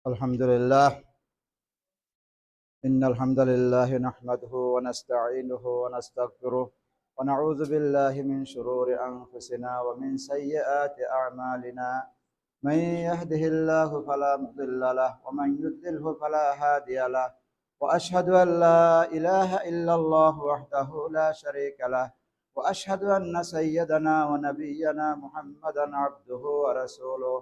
الحمد لله. إن الحمد لله نحمده ونستعينه ونستغفره ونعوذ بالله من شرور أنفسنا ومن سيئات أعمالنا. من يهده الله فلا مضل له ومن يضلله فلا هادي له. وأشهد أن لا إله إلا الله وحده لا شريك له. وأشهد أن سيدنا ونبينا محمدا عبده ورسوله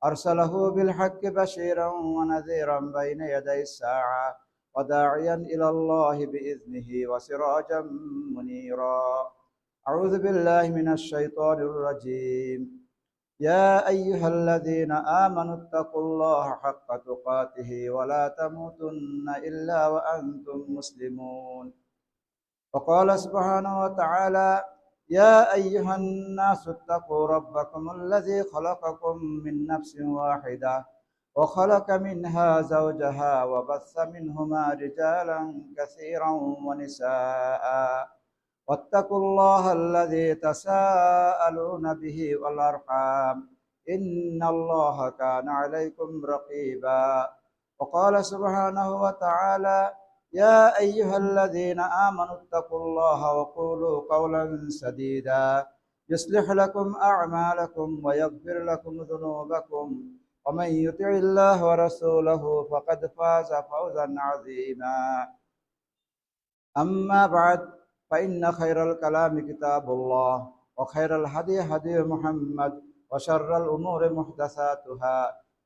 أرسله بالحق بشيرا ونذيرا بين يدي الساعة وداعيا إلى الله بإذنه وسراجا منيرا. أعوذ بالله من الشيطان الرجيم. يا أيها الذين آمنوا اتقوا الله حق تقاته ولا تموتن إلا وأنتم مسلمون. وقال سبحانه وتعالى: يا أيها الناس اتقوا ربكم الذي خلقكم من نفس واحدة وخلق منها زوجها وبث منهما رجالا كثيرا ونساء واتقوا الله الذي تساءلون به والأرحام إن الله كان عليكم رقيبا. وقال سبحانه وتعالى: يا أيها الذين آمنوا اتقوا الله وقولوا قولا سديدا يصلح لكم أعمالكم ويغفر لكم ذنوبكم ومن يطع الله ورسوله فقد فاز فوزا عظيما. أما بعد فإن خير الكلام كتاب الله وخير الهدي هدي محمد وشر الأمور محدثاتها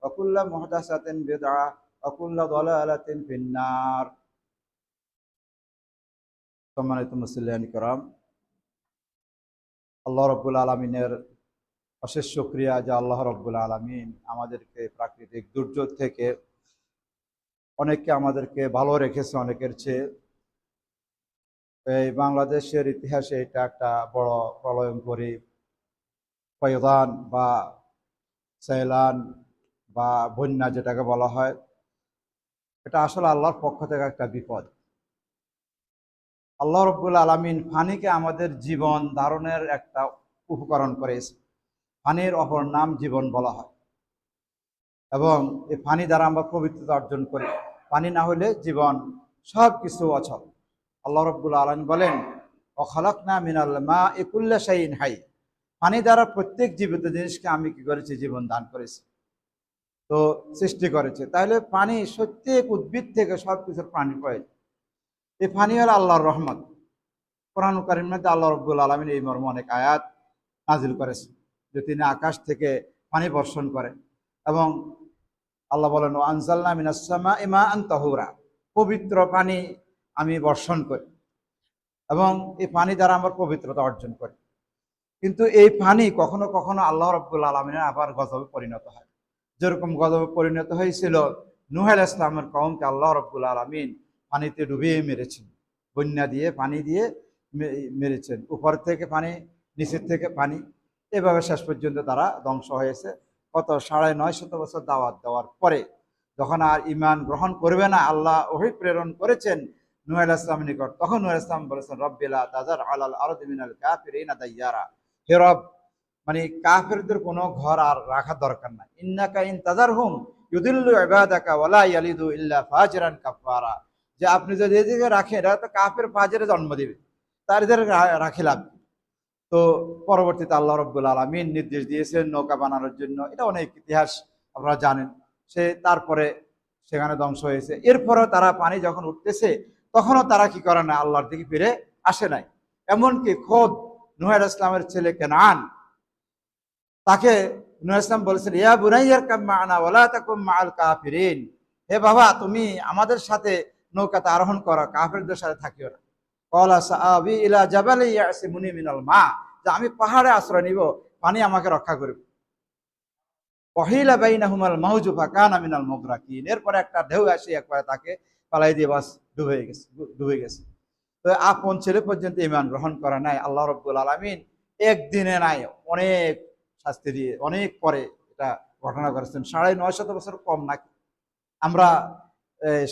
وكل محدثة بدعة وكل ضلالة في النار. সম্মানিত মুসলিয়ান কিরাম, আল্লাহ রব্বুল আলমিনের অশেষ শুকরিয়া যে আল্লাহ রব্বুল আলমিন আমাদেরকে প্রাকৃতিক দুর্যোগ থেকে আমাদেরকে ভালো রেখেছে অনেকের চেয়ে। এই বাংলাদেশের ইতিহাসে এটা একটা বড় প্রলয়ঙ্করী ফয়দান বা সৈলান বা বন্যা যেটাকে বলা হয়, এটা আসলে আল্লাহর পক্ষ থেকে একটা বিপদ। আল্লাহ রব্বুল আলমিন পানিকে আমাদের জীবন ধারণের একটা উপকরণ করেছে। পানির অপর নাম জীবন বলা হয় এবং এই পানি দ্বারা আমরা পবিত্রতা অর্জন করি। পানি না হলে জীবন সব কিছু অচল। আল্লাহ রব্বুল আলমিন বলেন, ওয়াখালাকনা মিনাল মাই কুল্লা শাইইন হাই। পানি দ্বারা প্রত্যেক জীবিত জিনিসকে আমি কি করেছি? জীবন দান করেছি, তো সৃষ্টি করেছে। তাহলে পানি প্রত্যেক উদ্ভিদ থেকে সব কিছুর পানি প্রয়োজন। এই পানি হলো আল্লাহর রহমত। কোরআন কারীমের মধ্যে আল্লাহ রব্বুল আলমিন এই মর্মে অনেক আয়াত নাজিল করেছে যে তিনি আকাশ থেকে পানি বর্ষণ করেন এবং আল্লাহ বলেন, আনজালনা মিনাস সামাই মাআন তাহুরা, পবিত্র পানি আমি বর্ষণ করি এবং এই পানি দ্বারা আমরা পবিত্রতা অর্জন করি। কিন্তু এই পানি কখনো কখনো আল্লাহ রব্বুল আলমিনের আবার গজবে পরিণত হয়। যেরকম গজবে পরিণত হয়েছিল নূহ আলাইহিস সালামের কওমকে আল্লাহ রব্বুল আলমিন পানিতে ডুবিয়ে মেরেছেন, বন্যা দিয়ে পানি দিয়ে মেরেছেন। উপর থেকে পানি, নিচের থেকে পানি, এভাবে শেষ পর্যন্ত তারা ধ্বংস হয়েছে। কত ৯৫০ বছর দাওয়াত দেওয়ার পরে যখন আর ঈমান গ্রহণ করবে না, আল্লাহ ওহী প্রেরণ করেছেন নূহ আলাইহিস সালামের নিকট। তখন নূহ আলাইহিস সালাম বলেছেন, রব্বি লা তাযার আলাল আরদি মিনাল কাফিরিনা দাইয়ারা, হে রব, মানে কাফেরদের কোনো ঘর আর রাখার দরকার নাই। ইন্নাকা ইন তাযারহুম ইউদিল্লু ইবাদাকা ওয়ালা ইয়ালিদু ইল্লা ফাজিরান কাফারা, যে আপনি যদি এদিকে রাখেন এরা তো কাফের ফাজেরে জন্ম দেবে, তার এদের রাখে লাভ। তো পরবর্তীতে আল্লাহ রব্বুল আলমিন নির্দেশ দিয়েছেন নৌকা বানানোর জন্য। এটা অনেক ইতিহাস আপনারা জানেন। তারপরে সেখানে ধ্বংস হয়েছে। এরপরেও তারা পানি যখন উঠতেছে তখনও তারা কি করে না? আল্লাহর দিকে ফিরে আসে নাই। এমনকি খোদ নূহ আলাইহিস সালামের ছেলে কেনান, তাকে নূহ আলাইহিস সালাম বলেছেন, ইয়া বুনাইয়ার কাম মা'না ওয়ালা তাকুম মা'আল কাফিরিন, হে বাবা, তুমি আমাদের সাথে নৌকাতে আরোহণ করো, কাফেরদের সাথে থাকিও না। ক্বালা সাআবি ইলা জাবালি ইয়াসিমুনি মিনাল মা, যে আমি পাহাড়ে আশ্রয় নিব, পানি আমাকে রক্ষা করবে। ওয়াহিলা বাইনাহুমাল মাউজু ফাকানা মিনাল মুগরাকিন, এরপরে একটা ঢেউ আসে একবারে তাকে পালাই দিয়ে বাস ডুবে গেছে। তো আপন ছেলে পর্যন্ত ঈমান গ্রহণ করা নাই। আল্লাহ রাব্বুল আলামিন একদিনে নাই, অনেক শাস্তি দিয়ে অনেক পরে এটা ঘটনা করেছেন। ৯৫০ বছর কম নাকি? আমরা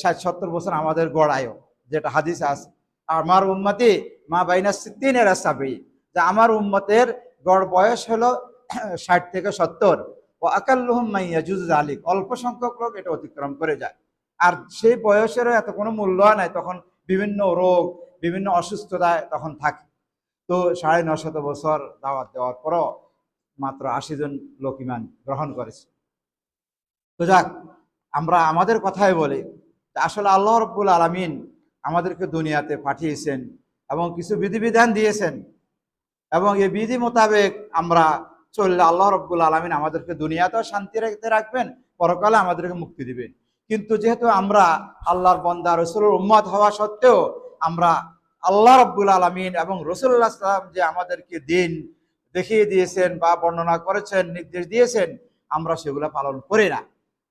৬০-৭০ বছর আমাদের গড় আয়ু, যেটা হাদিসে আছে, আমার উম্মতি মা বাইনা সিদ্দিন এর সাবি, যে আমার উম্মতের গড় বয়স হলো ৬০ থেকে ৭০। ও আকাল্লুহুম মান ইয়াজুজু যালিক, অল্প সংখ্যক লোক এটা অতিক্রম করে যায়। আর সেই বয়সেরও এত কোনো মূল্য নাই, তখন বিভিন্ন রোগ, বিভিন্ন অসুস্থতায় তখন থাকে। তো ৯৫০ বছর দাওয়াত দেওয়ার পরও মাত্র ৮০ জন লোক ঈমান গ্রহণ করেছে। তো যাক, আমরা আমাদের কথাই বলি, আসলে আল্লাহ রাব্বুল আলামিন আমাদেরকে দুনিয়াতে পাঠিয়েছেন এবং কিছু বিধিবিধান দিয়েছেন, এবং এই বিধি মোতাবেক আমরা চললে আল্লাহ রাব্বুল আলামিন আমাদেরকে দুনিয়াতেও শান্তি রাখবেন, পরকালে আমাদেরকে মুক্তি দিবেন। কিন্তু যেহেতু আমরা আল্লাহর বান্দা, রাসূলের উম্মত হওয়া সত্ত্বেও আমরা আল্লাহ রাব্বুল আলামিন এবং রাসূলুল্লাহ সাল্লাল্লাহু আলাইহি ওয়াসাল্লাম যে আমাদেরকে দিন দেখিয়ে দিয়েছেন বা বর্ণনা করেছেন, নির্দেশ দিয়েছেন, আমরা সেগুলো পালন করি না।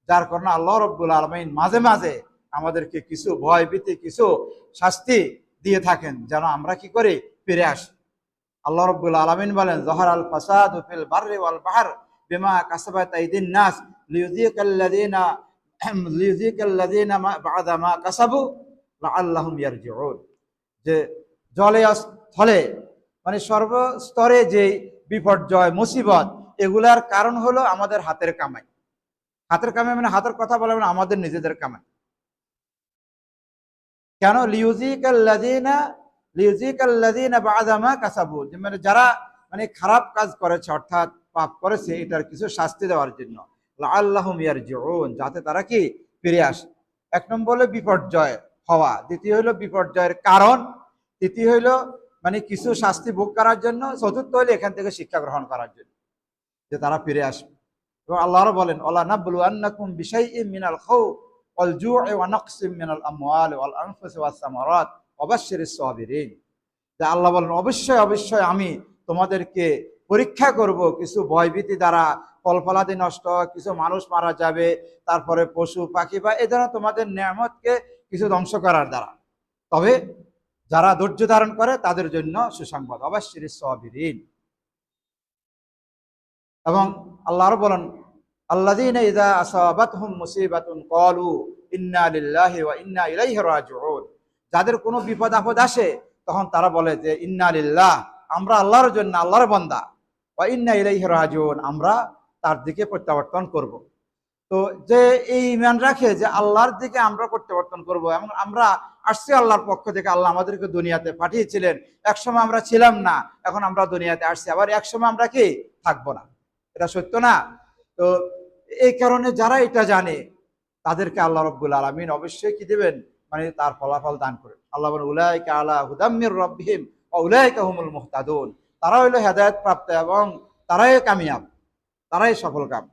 যার কারণে আল্লাহ রাব্বুল আলামিন মাঝে মাঝে আমাদেরকে কিছু ভয় ভীতি, কিছু শাস্তি দিয়ে থাকেন, যেন আমরা কি করি, ফিরে আসি। আল্লাহ রাব্বুল আলামিন বলেন, যাহারাল ফাসাদু ফিল বাররি ওয়াল বাহর বিমা কাসাবাত আইদিন নাস লিইউযিকাল্লাযিনা বা'দা মা কাসাবু লাআল্লাহুম ইয়ারজিউন। যে জলে স্থলে মানে সর্বস্তরে যে বিপর্যয় মুসিবত, এগুলার কারণ হলো আমাদের হাতের কামাই। হাতের কামাই মানে হাতের কথা বলে মানে আমাদের নিজেদের কামাই। কেন? লিউযিকাল্লাযিনা বা'দা মা কাসাবু, মানে যারা মানে খারাপ কাজ করেছে অর্থাৎ পাপ করেছে, এটার কিছু শাস্তি দেওয়ার জন্য। লাআল্লাহুম ইয়ারজিউন, যাতে তারা কি ফিরে আসে। এক নম্বর হলো বিপর্যয় হওয়া, দ্বিতীয় হলো বিপর্যয়ের কারণ, তৃতীয় হলো মানে কিছু শাস্তি ভোগ করার জন্য, চতুর্থ হলো এখান থেকে শিক্ষা গ্রহণ করার জন্য, যে তারা ফিরে আসবে। এবং আল্লাহও বলেন, ওয়ালা নাবলুয়ান্নাকুম বিশাইইম মিনাল খাউফ ওয়াল জু'i ওয়া নাকসিম মিনাল আমওয়ালি ওয়াল আনফুসি ওয়াস সামারাত ওয়া বাশশিরিস সাবিরিন। যে আল্লাহ বলেন, অবশ্যই অবশ্যই আমি তোমাদেরকে পরীক্ষা করব কিছু ভয়ভীতি দ্বারা, ফলফলাদি নষ্ট, কিছু মানুষ মারা যাবে, তারপরে পশু পাখি বা এ ধরনের তোমাদের নিয়ামতকে কিছু ধ্বংস করার দ্বারা। তবে যারা ধৈর্য ধারণ করে তাদের জন্য সুসংবাদ, অবাশশিরিস সাবিরিন। এবং আল্লাহ আরো বলেন, আল্লাযীনা ইযা আসাবাতহুম মুসিবাতুন ক্বালু ইন্না লিল্লাহি ওয়া ইন্না ইলাইহি রাজিউন। যাদের কোনো বিপদ আপদ আসে, তখন তারা বলে যে ইন্না লিল্লাহ, আমরা আল্লাহর জন্য, আল্লাহর বান্দা, ওয়া ইন্না ইলাইহি রাজিউন, আমরা তার দিকে প্রত্যাবর্তন করব। তো যে এই ঈমান রাখে যে আল্লাহর দিকে আমরা প্রত্যাবর্তন করব, এবং আমরা আসছি আল্লাহর পক্ষ থেকে, আল্লাহ আমাদেরকে দুনিয়াতে পাঠিয়েছিলেন, একসময় আমরা ছিলাম না, এখন আমরা দুনিয়াতে আসছি, আবার একসময় আমরা কি থাকবো না, এটা সত্য না? তো এই কারণে যারা এটা জানে, তাদেরকে আল্লাহ রাব্বুল আলামিন অবশ্যই কি দিবেন, মানে তার ফলাফল দান করেন। আল্লাহ বলেন, উলাইকা আলা হুদাম মির রাব্বিহিম ওয়া উলাইকা হুমুল মুহতাদুন। তারা হইল হেদায়েত প্রাপ্ত এবং তারাই কামিয়াব, তারাই সফল কাম।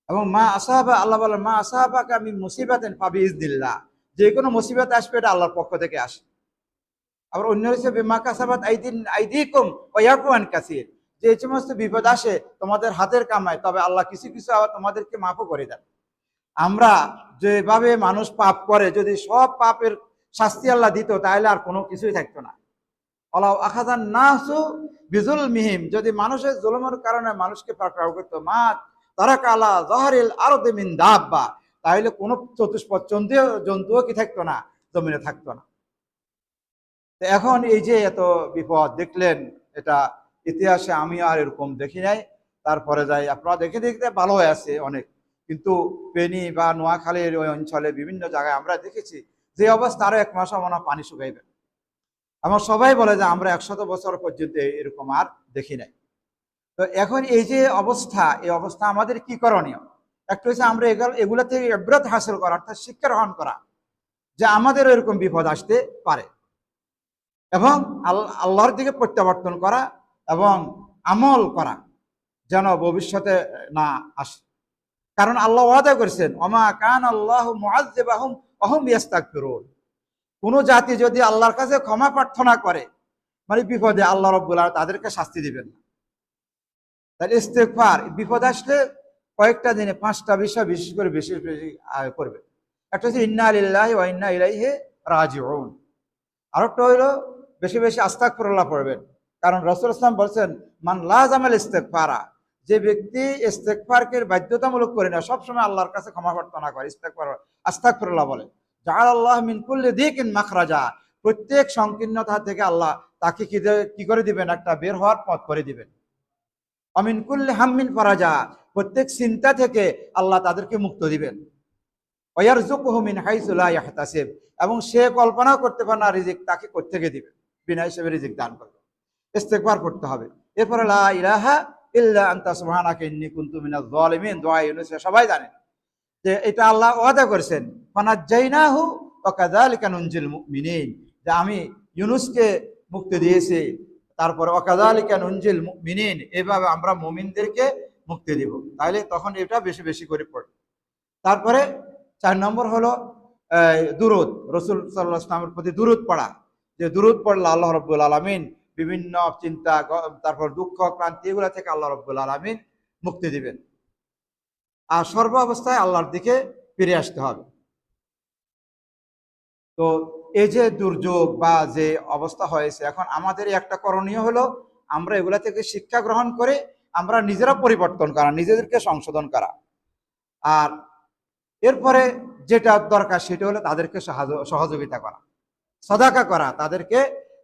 এবং মা আসাবা, আল্লাহ বলেন, মা আসাবাকা মিন মুসিবাতিন ফাবিইজনিল্লাহ, যে কোনো মুসিবত আসবে এটা আল্লাহর পক্ষ থেকে আসে। আবার অন্য হচ্ছে বিমা কাসাবাত আইদিকুম ওয়া ইয়াফু আন কাসীর, যে সমস্ত বিপদ আসে তোমাদের হাতের কামায়, তবে আল্লাহ কিছু কিছু আবার তোমাদেরকে মাফও করে দেন। আমরা যেভাবে মানুষ পাপ করে, যদি সব পাপের শাস্তি আল্লাহ দিত, তাহলে আর কোনো কিছুই থাকতো না। আল্লাহ আখাযান নাসু বিজুলমিহিম, যদি মানুষের জুলুমের কারণে মানুষকে পাকড়াও করতো, মা তারাকা আলা যাহরিল আরদি মিন দাব্বা, তাহলে কোনো চতুষ্পদ জন্তুও কি থাকতো না, জমিনে থাকতো না। এখন এই যে এত বিপদ দেখলেন, এটা ইতিহাসে আমি আর এরকম দেখি নাই। তারপরে যাই, আপনারা দেখে দেখতে ভালো হয়ে আছে অনেক, কিন্তু ফেনী বা নোয়াখালীর ওই অঞ্চলে বিভিন্ন জায়গায় আমরা দেখেছি যে অবস্থা, আরো 1 মাস মনে পানি শুকাইবে। আমার সবাই বলে যে আমরা 100 বছর পর্যন্ত এরকম আর দেখি নাই। তো এখন এই যে অবস্থা, এই অবস্থা আমাদের কি করণীয়? একটা হচ্ছে আমরা এগুলা থেকে ইবরাত হাসিল করা, অর্থাৎ শিক্ষা গ্রহণ করা, যে আমাদের এরকম বিপদ আসতে পারে, এবং আল্লাহর দিকে প্রত্যাবর্তন করা এবং আমল করা, যেন ভবিষ্যতে না আসে। কারণ আল্লাহ ওয়াদা করেছেন, ওমা কান আল্লাহু মুআযযিবাহুম ওয়া হুম ইস্তাগফিরুন। কোন জাতি যদি আল্লাহর কাছে ক্ষমা প্রার্থনা করে, মানে বিপদে, আল্লাহ রাব্বুল আলামিন তাদেরকে শাস্তি দিবেন না। তাহলে ইস্তেগফার, বিপদ আসলে কয়েকটা দিনে 5টা বিষয় বিশেষ করে বেশি বেশি করবে। একটা হচ্ছে ইন্না লিল্লাহি ওয়া ইন্না ইলাইহি রাজিউন। আরেকটা হইলো বেশি বেশি আস্তাগফিরুল্লাহ পড়বেন। কারণ রাসূল সাল্লাল্লাহু আলাইহি ওয়াসাল্লাম বলেছেন, মান লাযামাল ইস্তেগফারা, যে ব্যক্তি ইস্তেগফারকে বাধ্যতামূলক করে না, সবসময় আল্লাহর কাছে ক্ষমা প্রার্থনা করে, ইস্তেগফার আস্তাগফিরুল্লাহ বলে, জাআলাল্লাহু মিন কুল্লি যিকিন মাখরাজা, প্রত্যেক সংকীর্ণতা থেকে আল্লাহ তাকে কি করে দিবেন, একটা বের হওয়ার পথ করে দিবেন। অমিন কুল্লি হাম্মিন ফারাজা, প্রত্যেক চিন্তা থেকে আল্লাহ তাদেরকে মুক্ত দিবেন। ওয়ারযুকুহু মিন হাইসু লা ইয়াহতাসিব, এবং সে কল্পনা করতে পারে না রিজিক তাকে কোত্থেকে দিবে, বিনা হিসেবে রিজিক দান করবে। ইস্তেগফার করতে হবে। এরপরে লা ইলাহা ইল্লা আনতা সুবহানাকা ইন্নী কুনতু মিনাজ জালিমিন, দোয়া ইউনূস সবাই জানেন যে এটা আল্লাহ ওয়াদা করেছেন, ফানাজ্জাইনাহু ওয়া কাযালিকা নুনজিল মুমিনিন, যে আমি ইউনূসকে মুক্তি দিয়েছি, তারপরে ওয়া কাযালিকা নুনজিল মুমিনিন, এভাবে আমরা মুমিনদেরকে মুক্তি দিব। তাহলে তখন এটা বেশি বেশি করে পড়ে। তারপরে 4 নম্বর হলো দুরূদ, রাসূল সাল্লাল্লাহু আলাইহি ওয়াসাল্লামের প্রতি দুরূদ পড়া, যে দুরূদ পড়লে আল্লাহ রাব্বুল আলামিন বিভিন্ন চিন্তা, তারপর দুঃখ ক্লান্তি এগুলো থেকে আল্লাহ রাব্বুল আলামিন মুক্তি দিবেন। আর সর্ব অবস্থায় আল্লাহর দিকে ফিরে আসতে হবে। তো এই যে দুর্যোগ বা যে অবস্থা হয়েছে, এখন আমাদের একটা করণীয় হলো আমরা এগুলা থেকে শিক্ষা গ্রহণ করে আমরা নিজেরা পরিবর্তন করা, নিজেদেরকে সংশোধন করা। আর এরপরে যেটা দরকার সেটা হলো তাদেরকে সহযোগিতা করা, সদাকা করা, তাদেরকে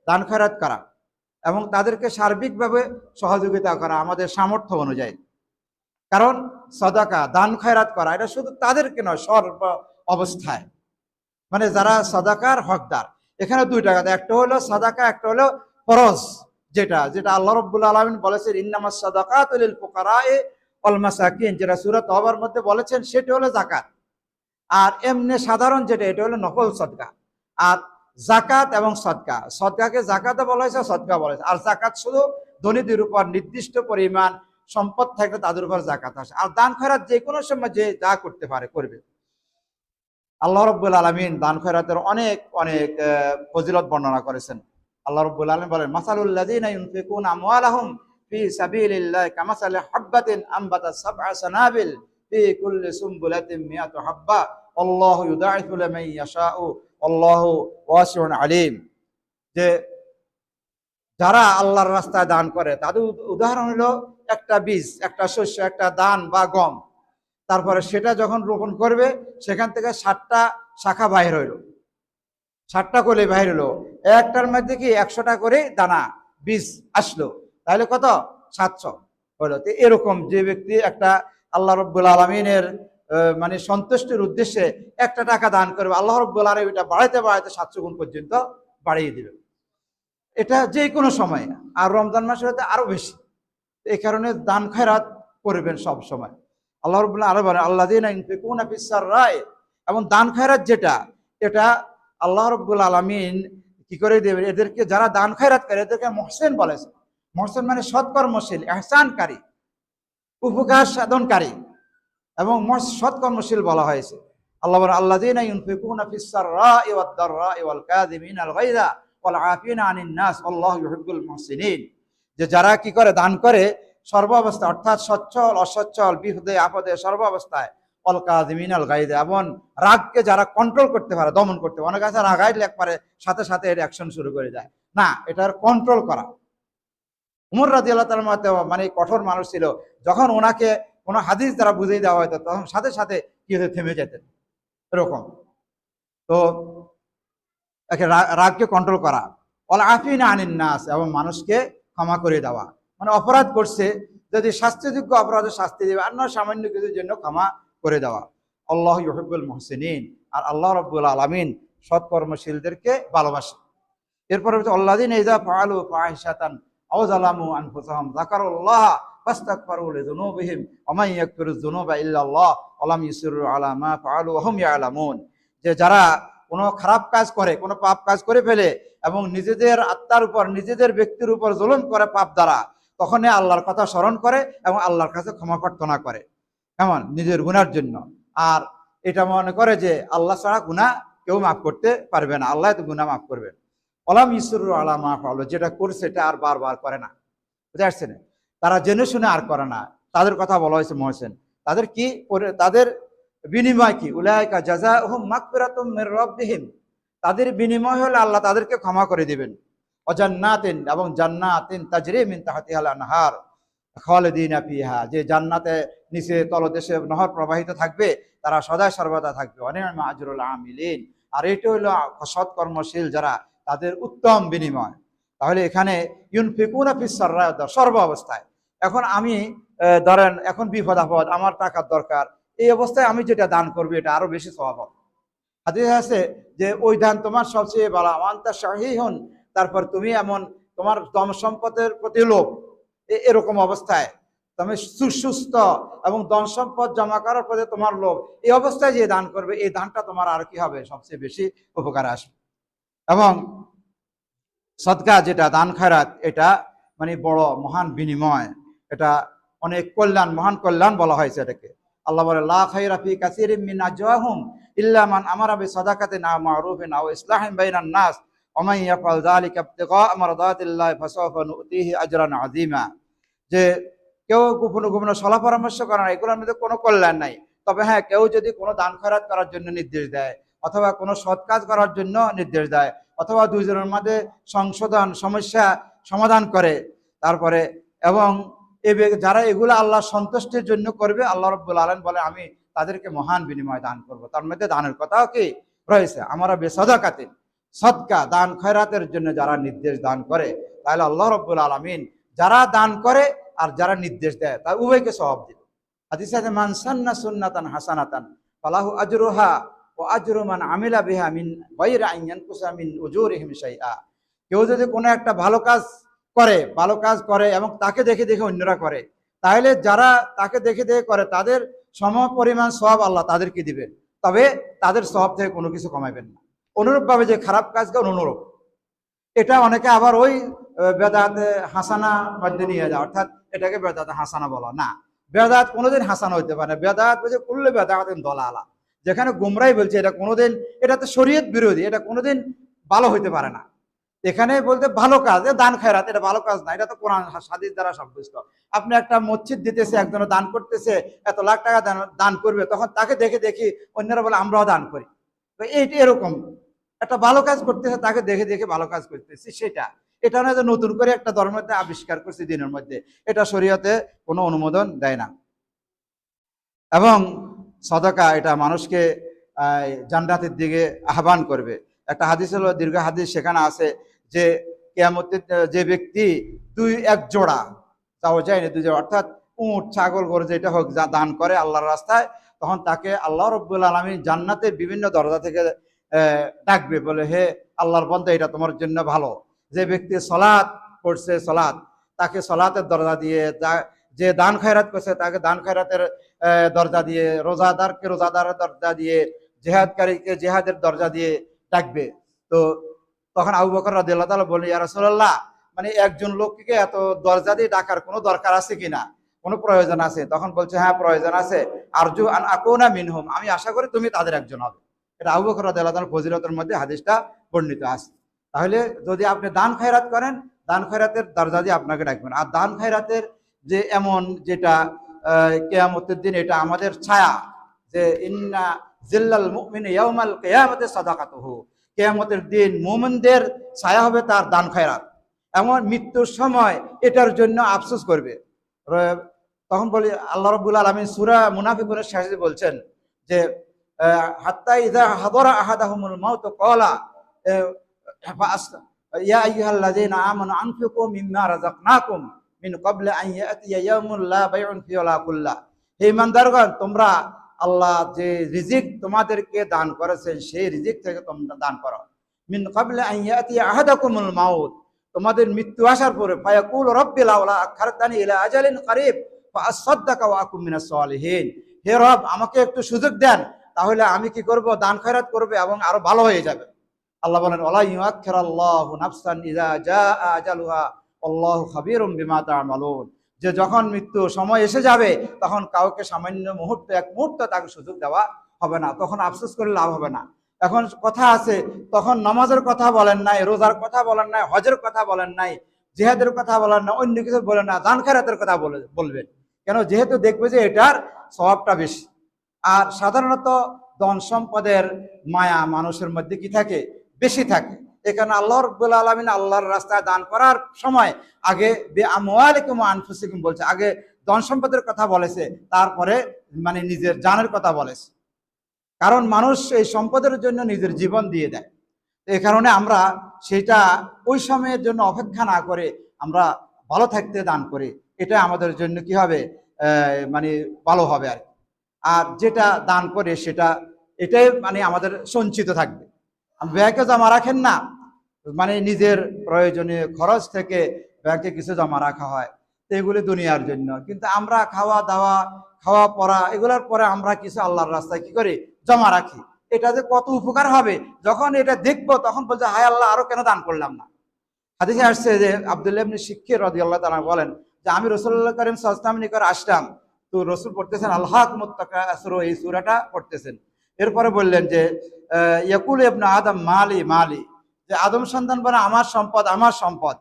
দান খয়রাত করা, এবং তাদেরকে সার্বিকভাবে সহযোগিতা করা আমাদের সামর্থ্য অনুযায়ী। কারণ সদাকা, দান খয়রাত করা, এটা শুধু তাদেরকে নয়, সর্ব অবস্থায়, মানে যারা সাদাকার হকদার। এখানে দুইটা কথা, একটা হলো সাদাকা, একটা হলো ফরজ, যেটা যেটা আল্লাহ রাব্বুল আলামিন বলেছেন ইন্নামাস সাদাকাতু লিল ফুকারায়ে ওয়াল মাসাকিন, যেটা সূরা তওবার মধ্যে বলেছেন, সেটা হলো যাকাত। আর এমনি সাধারণ যেটা, এটা হলো নফল সদকা। আর যাকাত এবং সদকা, সদকাকে যাকাতও বলা হয়েছে, সদকা বলা হয়েছে। আর যাকাত শুধু ধনীদের উপর নির্দিষ্ট পরিমাণ সম্পদ থাকলে তাদের উপর যাকাত আসে। আর দান খয়রাত যে কোনো সময় যে যা করতে পারে করবে। আল্লাহ রাব্বুল আলামিন দান খয়রাতের অনেক অনেক ফজিলত বর্ণনা করেছেন। আল্লাহ রাব্বুল আলামিন বলেন মাসালুল লাযিনা ইউনফিকুনা আমওয়ালাহুম ফি সাবিলিল্লাহি কামাসালি হাববাতিন আনবাতাত সাবআ সানাবিল ফি কুল্লি সুমবুলাতিন মিয়াতু হাব্বা আল্লাহু ইউদাইফু লিমান ইয়াশাউ আল্লাহু ওয়াসিউন আলিম। যে যারা আল্লাহর রাস্তায় দান করে তাদের উদাহরণ হলো একটা বীজ, একটা শস্য, একটা দান বা গম। তারপরে সেটা যখন রোপণ করবে সেখান থেকে 7টা শাখা বাহির হইল, 7টা কলি বাহির হলো, একটার মধ্যে কি 100টা করে দানা বীজ আসলো, তাহলে কত 700 হলো। তো এরকম যে ব্যক্তি একটা আল্লাহ রাব্বুল আলামিনের মানে সন্তুষ্টির উদ্দেশ্যে 1টা টাকা দান করবে, আল্লাহ রাব্বুল আলামিন এটা বাড়াইতে বাড়াইতে 700 গুণ পর্যন্ত বাড়িয়ে দিবে। এটা যে কোনো সময়, আর রমজান মাসে হতে আরো বেশি। এই কারণে দান খয়রাত করবেন সব সময়। আল্লাহ রাব্বুল আলামিন বলেন আল্লাযীনা ইউনফিকুনা ফিস সাররাই, এবং দান খয়রাত যেটা, এটা আল্লাহ রাব্বুল আলামিন কি করে দেবেন, এদেরকে যারা দান খয়রাত করে এদেরকে মুহসিন বলেছে। মুহসিন মানে সৎকর্মশীল, ইহসানকারী, উপকার সাধনকারী, এবং সৎকর্মশীল বলা হয়েছে। আল্লাহ বলেন আল্লাযীনা ইউনফিকুনা ফিস সাররাই ওয়াদ দাররাই ওয়াল কাযিমিনাল গায়যা ওয়াল আফিনা আনিন নাস আল্লাহু ইউহিব্বুল মুহসিনিন। যে যারা কি করে, দান করে সর্ব অবস্থায়, অর্থাৎ সচ্ছল অসচ্ছল, বিপদে আপদে সর্ব অবস্থায়, অল কাযিমিনাল গায়যা, এবং রাগকে যারা কন্ট্রোল করতে পারে, দমন করতে পারে। অনেক আছে রাগাইলে একবারে সাথে সাথে এর অ্যাকশন শুরু করে যায়, না, এটার কন্ট্রোল করা। উমর রাদিয়াল্লাহু তাআলা মানে কঠোর মানুষ ছিল, যখন ওনাকে কোনো হাদিস দ্বারা বুঝিয়ে দেওয়া হতো তখন সাথে সাথে কি হতো, থেমে যেতেন, এরকম। তো রাগকে কন্ট্রোল করা, অল আফিনা আনিন নাস, এবং মানুষকে ক্ষমা করে দেওয়া, মানে অপরাধ করছে যদি শাস্তিযোগ্য অপরাধের শাস্তি দেবে, আর নয় সামান্য কিছুর জন্য ক্ষমা করে দেওয়া। আল্লাহু ইউহিব্বুল মুহসিনিন, আর আল্লাহ রাব্বুল আলামিন সৎকর্মশীলদেরকে ভালোবাসে। এরপরে হচ্ছে আল্লাযীনা ইযা ফাআলু ফাহিশাতান আও যালামু আনফুসাহুম যাকারুল্লাহ ফাস্তাগফিরু লিযুনুবিহিম ওয়া মান ইয়াগফিরুয যুনুবা ইল্লাল্লাহ ওয়া লাম ইউসিররু আলা মা ফাআলু ওয়া হুম ইয়ালামুন। যে যারা কোনো খারাপ কাজ করে, কোনো পাপ কাজ করে ফেলে, এবং নিজেদের আত্মার উপর, নিজেদের ব্যক্তির উপর জুলুম করে পাপ দ্বারা, তখনই আল্লাহর কথা স্মরণ করে এবং আল্লাহর কাছে ক্ষমা প্রার্থনা করে, কেমন, নিজের গুনার জন্য। আর এটা মনে করে যে আল্লাহ ছাড়া গুনাহ কেউ মাফ করতে পারবে না, আল্লাহ তো গুনাহ মাফ করবেন। ওয়ালাম ইউসিররু আলা মা ফাআলু, যেটা করছে এটা আর বারবার করে না, বুঝতে পারছেন? তারা জেনে শুনে আর করে না, তাদের কথা বলা হয়েছে মুহসিন। তাদের কি, তাদের বিনিময় কি, উলাইকা জাযাউহুম মাগফিরাতুম মির রাব্বিহিম, তাদের বিনিময় হলো আল্লাহ তাদেরকে ক্ষমা করে দিবেন। ওয়া জান্নাতিন, এবং জান্নাতিন তাজরি মিন তাহতিহাল আনহার খালিদিনা ফিহা, যে জান্নাতে নিচে তলদেশে নহর প্রবাহিত থাকবে, তারা সদা সর্বদা থাকবে। ওয়া নি'মা আজরুল আমিলিন, আর এটা হলো সৎকর্মশীল যারা, তাদের উত্তম বিনিময়। তাহলে এখানে ইউনফিকুনা ফিস সাররাই, সর্ব অবস্থায়, এখন আমি ধরেন এখন বিপদ আপদ, আমার টাকার দরকার, এই অবস্থায় আমি যেটা দান করবো এটা আরো বেশি সওয়াব হবে। হাদিসে আছে যে ওই দান তোমার সবচেয়ে ভালো, আমানতা শাহীহুন, তারপর তুমি এমন তোমার ধন সম্পদের প্রতি লোভ, এরকম অবস্থায় তুমি সুস্থ এবং ধন সম্পদ জমা করার প্রতি তোমার লোভ, এই অবস্থায় যে দান করবে এই দানটা তোমার আর কি হবে, সবচেয়ে বেশি উপকার আসবে। এবং সদকা যেটা দান খয়রাত, এটা মানে বড় মহান বিনিময়, এটা অনেক কল্যাণ, মহান কল্যাণ বলা হয়েছে এটাকে। আল্লাহ বলে লা খায়রা ফি কাসীরিম মিন নাজওয়াহুম ইল্লা মান আমারা বিসাদাকাতিন আও মা'রুফিন আও ইসলাহিন বাইনান নাস ওয়া মান ইয়াফআল যালিকা ইবতিগা মারদাতিল্লাহি ফাসাওফা নু'তিহি আজরান আযীমা। যে কেউ গোপনে গোপনে সলা পরামর্শ করে না, এগুলোর মধ্যে কোনো কল্যাণ নাই। তবে হ্যাঁ, কেউ যদি কোনো দান খয়রাত করার জন্য নির্দেশ দেয়, অথবা কোনো সৎ কাজ করার জন্য নির্দেশ দেয়, অথবা দুইজনের মধ্যে সংশোধন সমস্যা সমাধান করে, তারপরে এবং যারা এগুলো আল্লাহ সন্তুষ্টির জন্য করবে, আল্লাহ রাব্বুল আলামিন বলে আমি তাদেরকে মহান বিনিময় দান করব। তার মধ্যে দানের কথাও কি রয়েছে, আমরা বেসাদাকাতিন, সদকা দান খয়রাতের জন্য যারা নির্দেশ দান করে, তাহলে আল্লাহ রাব্বুল আলামিন যারা দান করে আর যারা নির্দেশ দেয় তার উভয়কে সওয়াব দিবে। হাদিসে আছে মান সান্না সুন্নাতান হাসানাতান ফালাহু আজরুহা ওয়া আজরু মান আমিলা বিহা মিন গায়রি আন ইয়ানকুসা মিন উজুরিহিম শাইআ। কেউ যদি কোনো একটা ভালো কাজ করে এবং তাকে দেখে দেখে অন্যরা করে, তাহলে যারা তাকে দেখে দেখে করে তাদের সম পরিমাণ সওয়াব আল্লাহ তাদেরকে দিবেন, তবে তাদের সওয়াব থেকে কোনো কিছু কমাইবেন না। অনুরূপভাবে যে খারাপ কাজ করে অনুরূপ, এটা অনেকে আবার ওই বেদাতে হাসানা মধ্যে নিয়ে যায়, অর্থাৎ এটাকে বেদাতে হাসানা বলা না। বেদাত কোনোদিন হাসানা হইতে পারে না। বেদাত বলছে কুল্লু বেদাতিন দলালা, যেখানে গুমরাই বলছে এটা কোনোদিন, এটা তো শরীয়ত বিরোধী, এটা কোনোদিন ভালো হইতে পারে না। এখানে বলতে ভালো কাজ, দান খয়রাত এটা ভালো কাজ না, এটা তো কোরআন হাদিস দ্বারা সাব্যস্ত। আপনি একটা মসজিদ দিতেছে, একজনে দান করতেছে, এত লাখ টাকা দান করবে, তখন তাকে দেখে দেখি অন্যরা বলে আমরাও দান করি। তো এইটি এরকম একটা ভালো কাজ করতেছে, তাকে দেখে দেখে ভালো কাজ করতেছি, এটা না যে নতুন করে একটা ধর্মতে আবিষ্কার করছে দিনের মধ্যে, এটা শরীয়তে কোনো অনুমোদন দেয় না। এবং সদকা এটা মানুষকে জান্নাতের দিকে আহ্বান করবে। একটা হাদিস হলো, দীর্ঘ হাদিস, সেখানে আছে যে কিয়ামতের যে ব্যক্তি এক জোড়া তাও যায়নি, দুই জোড়া, অর্থাৎ উট ছাগল গরু যেটা হোক যা দান করে আল্লাহর রাস্তায়, তখন তাকে আল্লাহ রাব্বুল আলামিন জান্নাতের বিভিন্ন দরজা থেকে ডাকবে, বলে হে আল্লাহর বান্দা, এটা তোমার জন্য ভালো। যে ব্যক্তি সলাৎ পড়ছে, তাকে সলাতের দরজা দিয়ে, যে দান খয়রাত করছে তাকে দান খয়রাতের দরজা দিয়ে, রোজাদারকে রোজাদারের দরজা দিয়ে, জেহাদকারীকে জেহাদের দরজা দিয়ে ডাকবে। তো তখন আবু বকর রাদিয়াল্লাহু তাআলা বলে, ইয়া রাসূলুল্লাহ, মানে একজন লোককে এত দরজা দিয়ে ডাকার কোনো দরকার আছে কিনা, কোনো প্রয়োজন আছে? তখন বলছে হ্যাঁ প্রয়োজন আছে, আরজু আন আকুনা মিনহুম, আমি আশা করি তুমি তাদের একজন হবে। এটা আবু বকর রাদিয়াল্লাহু তাআলার ফজিলতের মধ্যে হাদিসটা বর্ণিত আছে। তাহলে যদি আপনি দান খয়রাত করেন, দান খয়রাতের দরজা দিয়ে আপনাকে ডাকবেন। আর দান খয়রাতের যে এমন যেটা কিয়ামতের দিন এটা আমাদের ছায়া, যে ইন্না জিল্লাল মুমিনি ইয়াউমাল কিয়ামাতি সাদাকাতুহু, কিয়ামতের দিন মুমিনদের ছায়া হবে তার দান খয়রাত। এমন মৃত্যুর সময় এটার জন্য আফসোস করবে। তখন বলি আল্লাহ রাব্বুল আলামিন সূরা মুনাফিকুনের শেষে বলছেন যে হাত্তা ইযা হাদারা আহাদাহুমুল মাউত ক্বালা ইয়া আইয়ুহাল্লাযীনা আমানু আনফিকু মিম্মা রাযাকনাকুম মিন ক্বাবলি আন ইয়াতিয়া ইয়াউমুন লা বাইউন ফিহি ওয়ালা কুল্লাহ। হে ঈমানদারগণ, তোমরা আল্লাহ যে রিজিক তোমাদেরকে দান করেছেন সেই রিজিক থেকে তোমরা দান করো। মিন ক্বাবলি আন ইয়াতিয়া আহাদাকুমুল মাউত, তোমাদের মৃত্যু আসার পরে, ফায়াকুল রাব্বি লাউলা আখারতানি ইলা আজালিন করিব ফাআসাদদাকা ওয়া আকুম মিনাস সালিহিন, হে রব আমাকে একটু সুযোগ দেন, তাহলে আমি কি করব, দান খয়রাত করব এবং আরো ভালো হয়ে যাবে। আল্লাহ বলেন ওয়ালা ইউআখিরাল্লাহু নাফসান ইযা জাআ আজালুহা আল্লাহু খাবীরুম বিমা তা'মালুন, যে যখন মৃত্যু সময় এসে যাবে তখন কাউকে সামান্য মুহূর্ত, এক মুহূর্ত তাকে সুযোগ দেওয়া হবে না, তখন আফসোস করে লাভ হবে না। এখন কথা আছে, তখন নামাজের কথা বলেন নাই, রোজার কথা বলেন নাই, হজের কথা বলেন নাই, জিহাদের কথা বলেন না, অন্য কিছু বলেন না, দান খয়রাতের কথা বলবেন কেন? যেহেতু দেখবে যে এটার স্বভাবটা বেশি। আর সাধারণত ধন সম্পদের মায়া মানুষের মধ্যে কি থাকে, বেশি থাকে। এখানে আল্লাহ রাব্বুল আলামিন আল্লাহর রাস্তায় দান করার সময় আগে বিআমওয়ালিকুম ওয়া আনফুসিকুম বলছে, আগে ধন সম্পদের কথা বলেছে, তারপরে মানে নিজের জানের কথা বলেছে। কারণ মানুষ এই সম্পদের জন্য নিজের জীবন দিয়ে দেয়। এই কারণে আমরা সেটা ওই সময়ের জন্য অপেক্ষা না করে আমরা ভালো থাকতে দান করি, এটা আমাদের জন্য কি হবে, মানে ভালো হবে আর কি। আর যেটা দান করে সেটা এটাই মানে আমাদের সঞ্চিত থাকবে। ব্যাংকে জমা রাখেন না, মানে নিজের প্রয়োজনীয় খরচ থেকে ব্যাংকে কিছু জমা রাখা হয়, তো এগুলি দুনিয়ার জন্য। কিন্তু আমরা খাওয়া দাওয়া, খাওয়া পড়া এগুলোর পরে আমরা কিছু আল্লাহর রাস্তায় কি করি, জমা রাখি। এটা যে কত উপকার হবে, যখন এটা দেখবো তখন বলছে হায় আল্লাহ, আরো কেন দান করলাম না। হাদিসে আসছে যে আব্দুল্লাহ ইবনে শিক্ষির রাদিয়াল্লাহু তাআলা বলেন যে আমি রাসূলুল্লাহ কারীম সাল্লাল্লাহু আলাইহি ওয়াসাল্লামের নিকট আসলাম, তো রাসূল পড়তেছেন আল্লাকুমুত তাকাসুর, এই সূরাটা পড়তেছেন। এরপরে বললেন যে ইয়াকুল ইবনে আদম মালি মালি, যে আদম সন্তান বলে আমার সম্পদ আমার সম্পদ।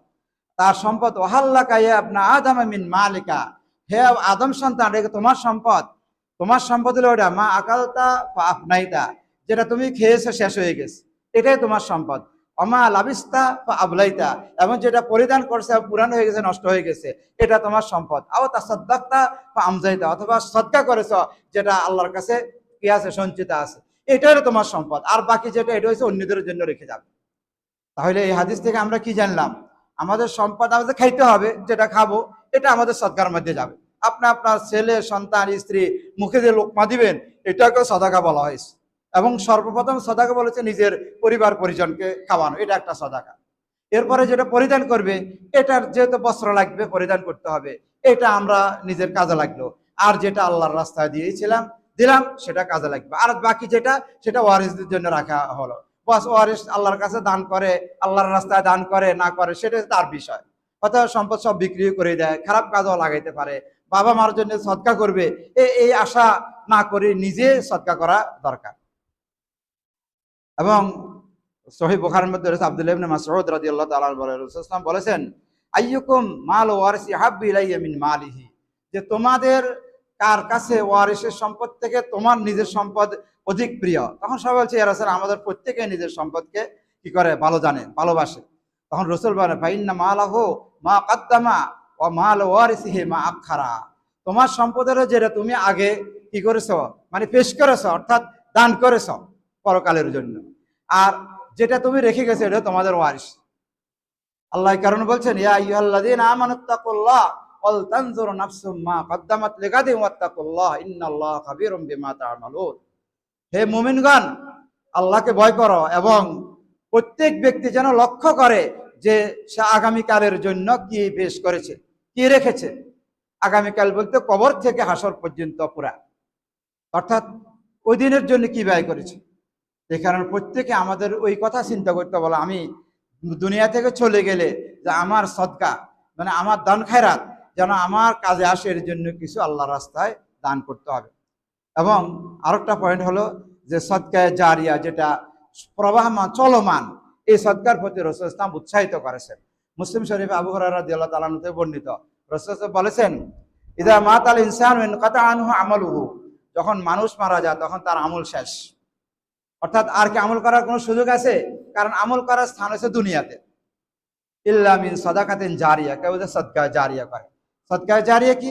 তার সম্পদ ওয়াহাল্লাকা ইয়া ইবনে আদম মিন মালিকা, হে আদম সন্তান এটা তোমার সম্পদ। তোমার সম্পদ হলো ওটা মা আকালতা ফা আফনাইতা, যেটা তুমি খেয়েছো শেষ হয়ে গেছে, এটাই তোমার সম্পদ। অমা লাবিস্তা বা আবলাইতা, এবং যেটা পরিধান করছে পুরানো হয়ে গেছে, নষ্ট হয়ে গেছে, এটা তোমার সম্পদ। আও তাসাদ্দাকতা বা আমজাইতা, অথবা সদকা করেছ যেটা আল্লাহর কাছে কি আছে, সঞ্চিত আছে, এটা হলো তোমার সম্পদ। আর বাকি যেটা এটা হচ্ছে অন্যদের জন্য রেখে যাবে। তাহলে এই হাদিস থেকে আমরা কি জানলাম, আমাদের সম্পদ আমাদের খাইতে হবে, যেটা খাবো এটা আমাদের সদকার মধ্যে যাবে। আপনি আপনার ছেলে সন্তান স্ত্রী মুখে যে লোকমা দিবেন, এটাকে সদাকা বলা হয়েছে। এবং সর্বপ্রথম সদাকা বলেছে নিজের পরিবার পরিজনকে খাওয়ানো, এটা একটা সদাকা। এরপরে যেটা পরিধান করবে, এটার যেহেতু বস্ত্র লাগবে পরিধান করতে হবে, এটা আমরা নিজের কাজে লাগলো। আর যেটা আল্লাহর রাস্তায় দিলাম সেটা কাজে লাগবে। আর বাকি যেটা সেটা ওয়ারিসদের জন্য রাখা হলো। বাস ওয়ারিস আল্লাহর কাছে দান করে, আল্লাহর রাস্তায় দান করে না করে সেটা তার বিষয়। অর্থাৎ সম্পদ সব বিক্রি করে দেয়, খারাপ কাজও লাগাইতে পারে, বাবা মার জন্য সদকা করবে, এই আশা না করে নিজে সদকা করা দরকার। এবং সহিহ বুখারীর মধ্যে রয়েছে আব্দুল্লাহ ইবনে মাসউদ রাদিয়াল্লাহু তাআলা রাসূলুল্লাহ বলেছেন আইয়ুকুম মাল ওয়ারিসি হাব্বু ইলাইয়া মিন মালিহি, যে তোমাদের কার কাছে ওয়ারিসের সম্পদ থেকে তোমার নিজের সম্পদ অধিক প্রিয়। তখন সবাই বলছে ইয়া রাসূল, আমাদের প্রত্যেকে নিজের সম্পদকে কি করে, ভালো জানে, ভালোবাসে। তখন রাসূল বলেন ফাইন্না মালাহু মা কাদ্দামা ওয়া মাল ওয়ারিসিহি মা আখারা, তোমার সম্পদের যেটা তুমি আগে কি করেছো, মানে পেশ করেছো, অর্থাৎ দান করেছো পরকালের জন্য, আর যেটা তুমি রেখে গেছো এটা তোমাদের ওয়ারিস। আল্লাহ কারণ বলছেন ইয়া আইয়ুহাল্লাযীনা আমানুত্তাকুল্লাহ ওয়াল তানজুর নাফসুম মা কদ্দামাত লিগাদিন ওয়াত্তাকুল্লাহ ইন্নাল্লাহা খাবীরুম বিমা তা'মালুন, হে মুমিনগণ আল্লাহকে ভয় করো এবং প্রত্যেক ব্যক্তি যেন লক্ষ্য করে যে সে আগামীকালের জন্য কি পেশ করেছে, কি রেখেছে। আগামীকাল বলতে কবর থেকে হাসর পর্যন্ত পুরা, অর্থাৎ ওই দিনের জন্য কি ব্যয় করেছে। এই কারণে প্রত্যেকে আমাদের ওই কথা চিন্তা করতে বলো, আমি দুনিয়া থেকে চলে গেলে যে আমার সদকা মানে আমার দান খায়রাত যেন আমার কাজে আসে, এর জন্য কিছু আল্লাহর রাস্তায় দান করতে হবে। এবং আরেকটা পয়েন্ট হলো যে সদকায়ে জারিয়া, যেটা প্রবাহমান চলমান, এই সদকার প্রতি রাসূল ইসলাম উৎসাহিত করেছেন। মুসলিম শরীফে আবু হুরায়রা রাদিয়াল্লাহু তাআলা আনহু বর্ণিত, রাসূল বলেছেন ইযা মাতাল ইনসানু ইনকাতা আনহু আমালুহু, যখন মানুষ মারা যায় তখন তার আমল শেষ, অর্থাৎ আর কি আমল করার কোনো সুযোগ আছে, কারণ আমল করার স্থান হচ্ছে দুনিয়াতে। ইল্লা মিন সাদাকাতিন জারিয়া, কেউ যে সদকা জারিয়া করে। সদকা জারিয়া কি,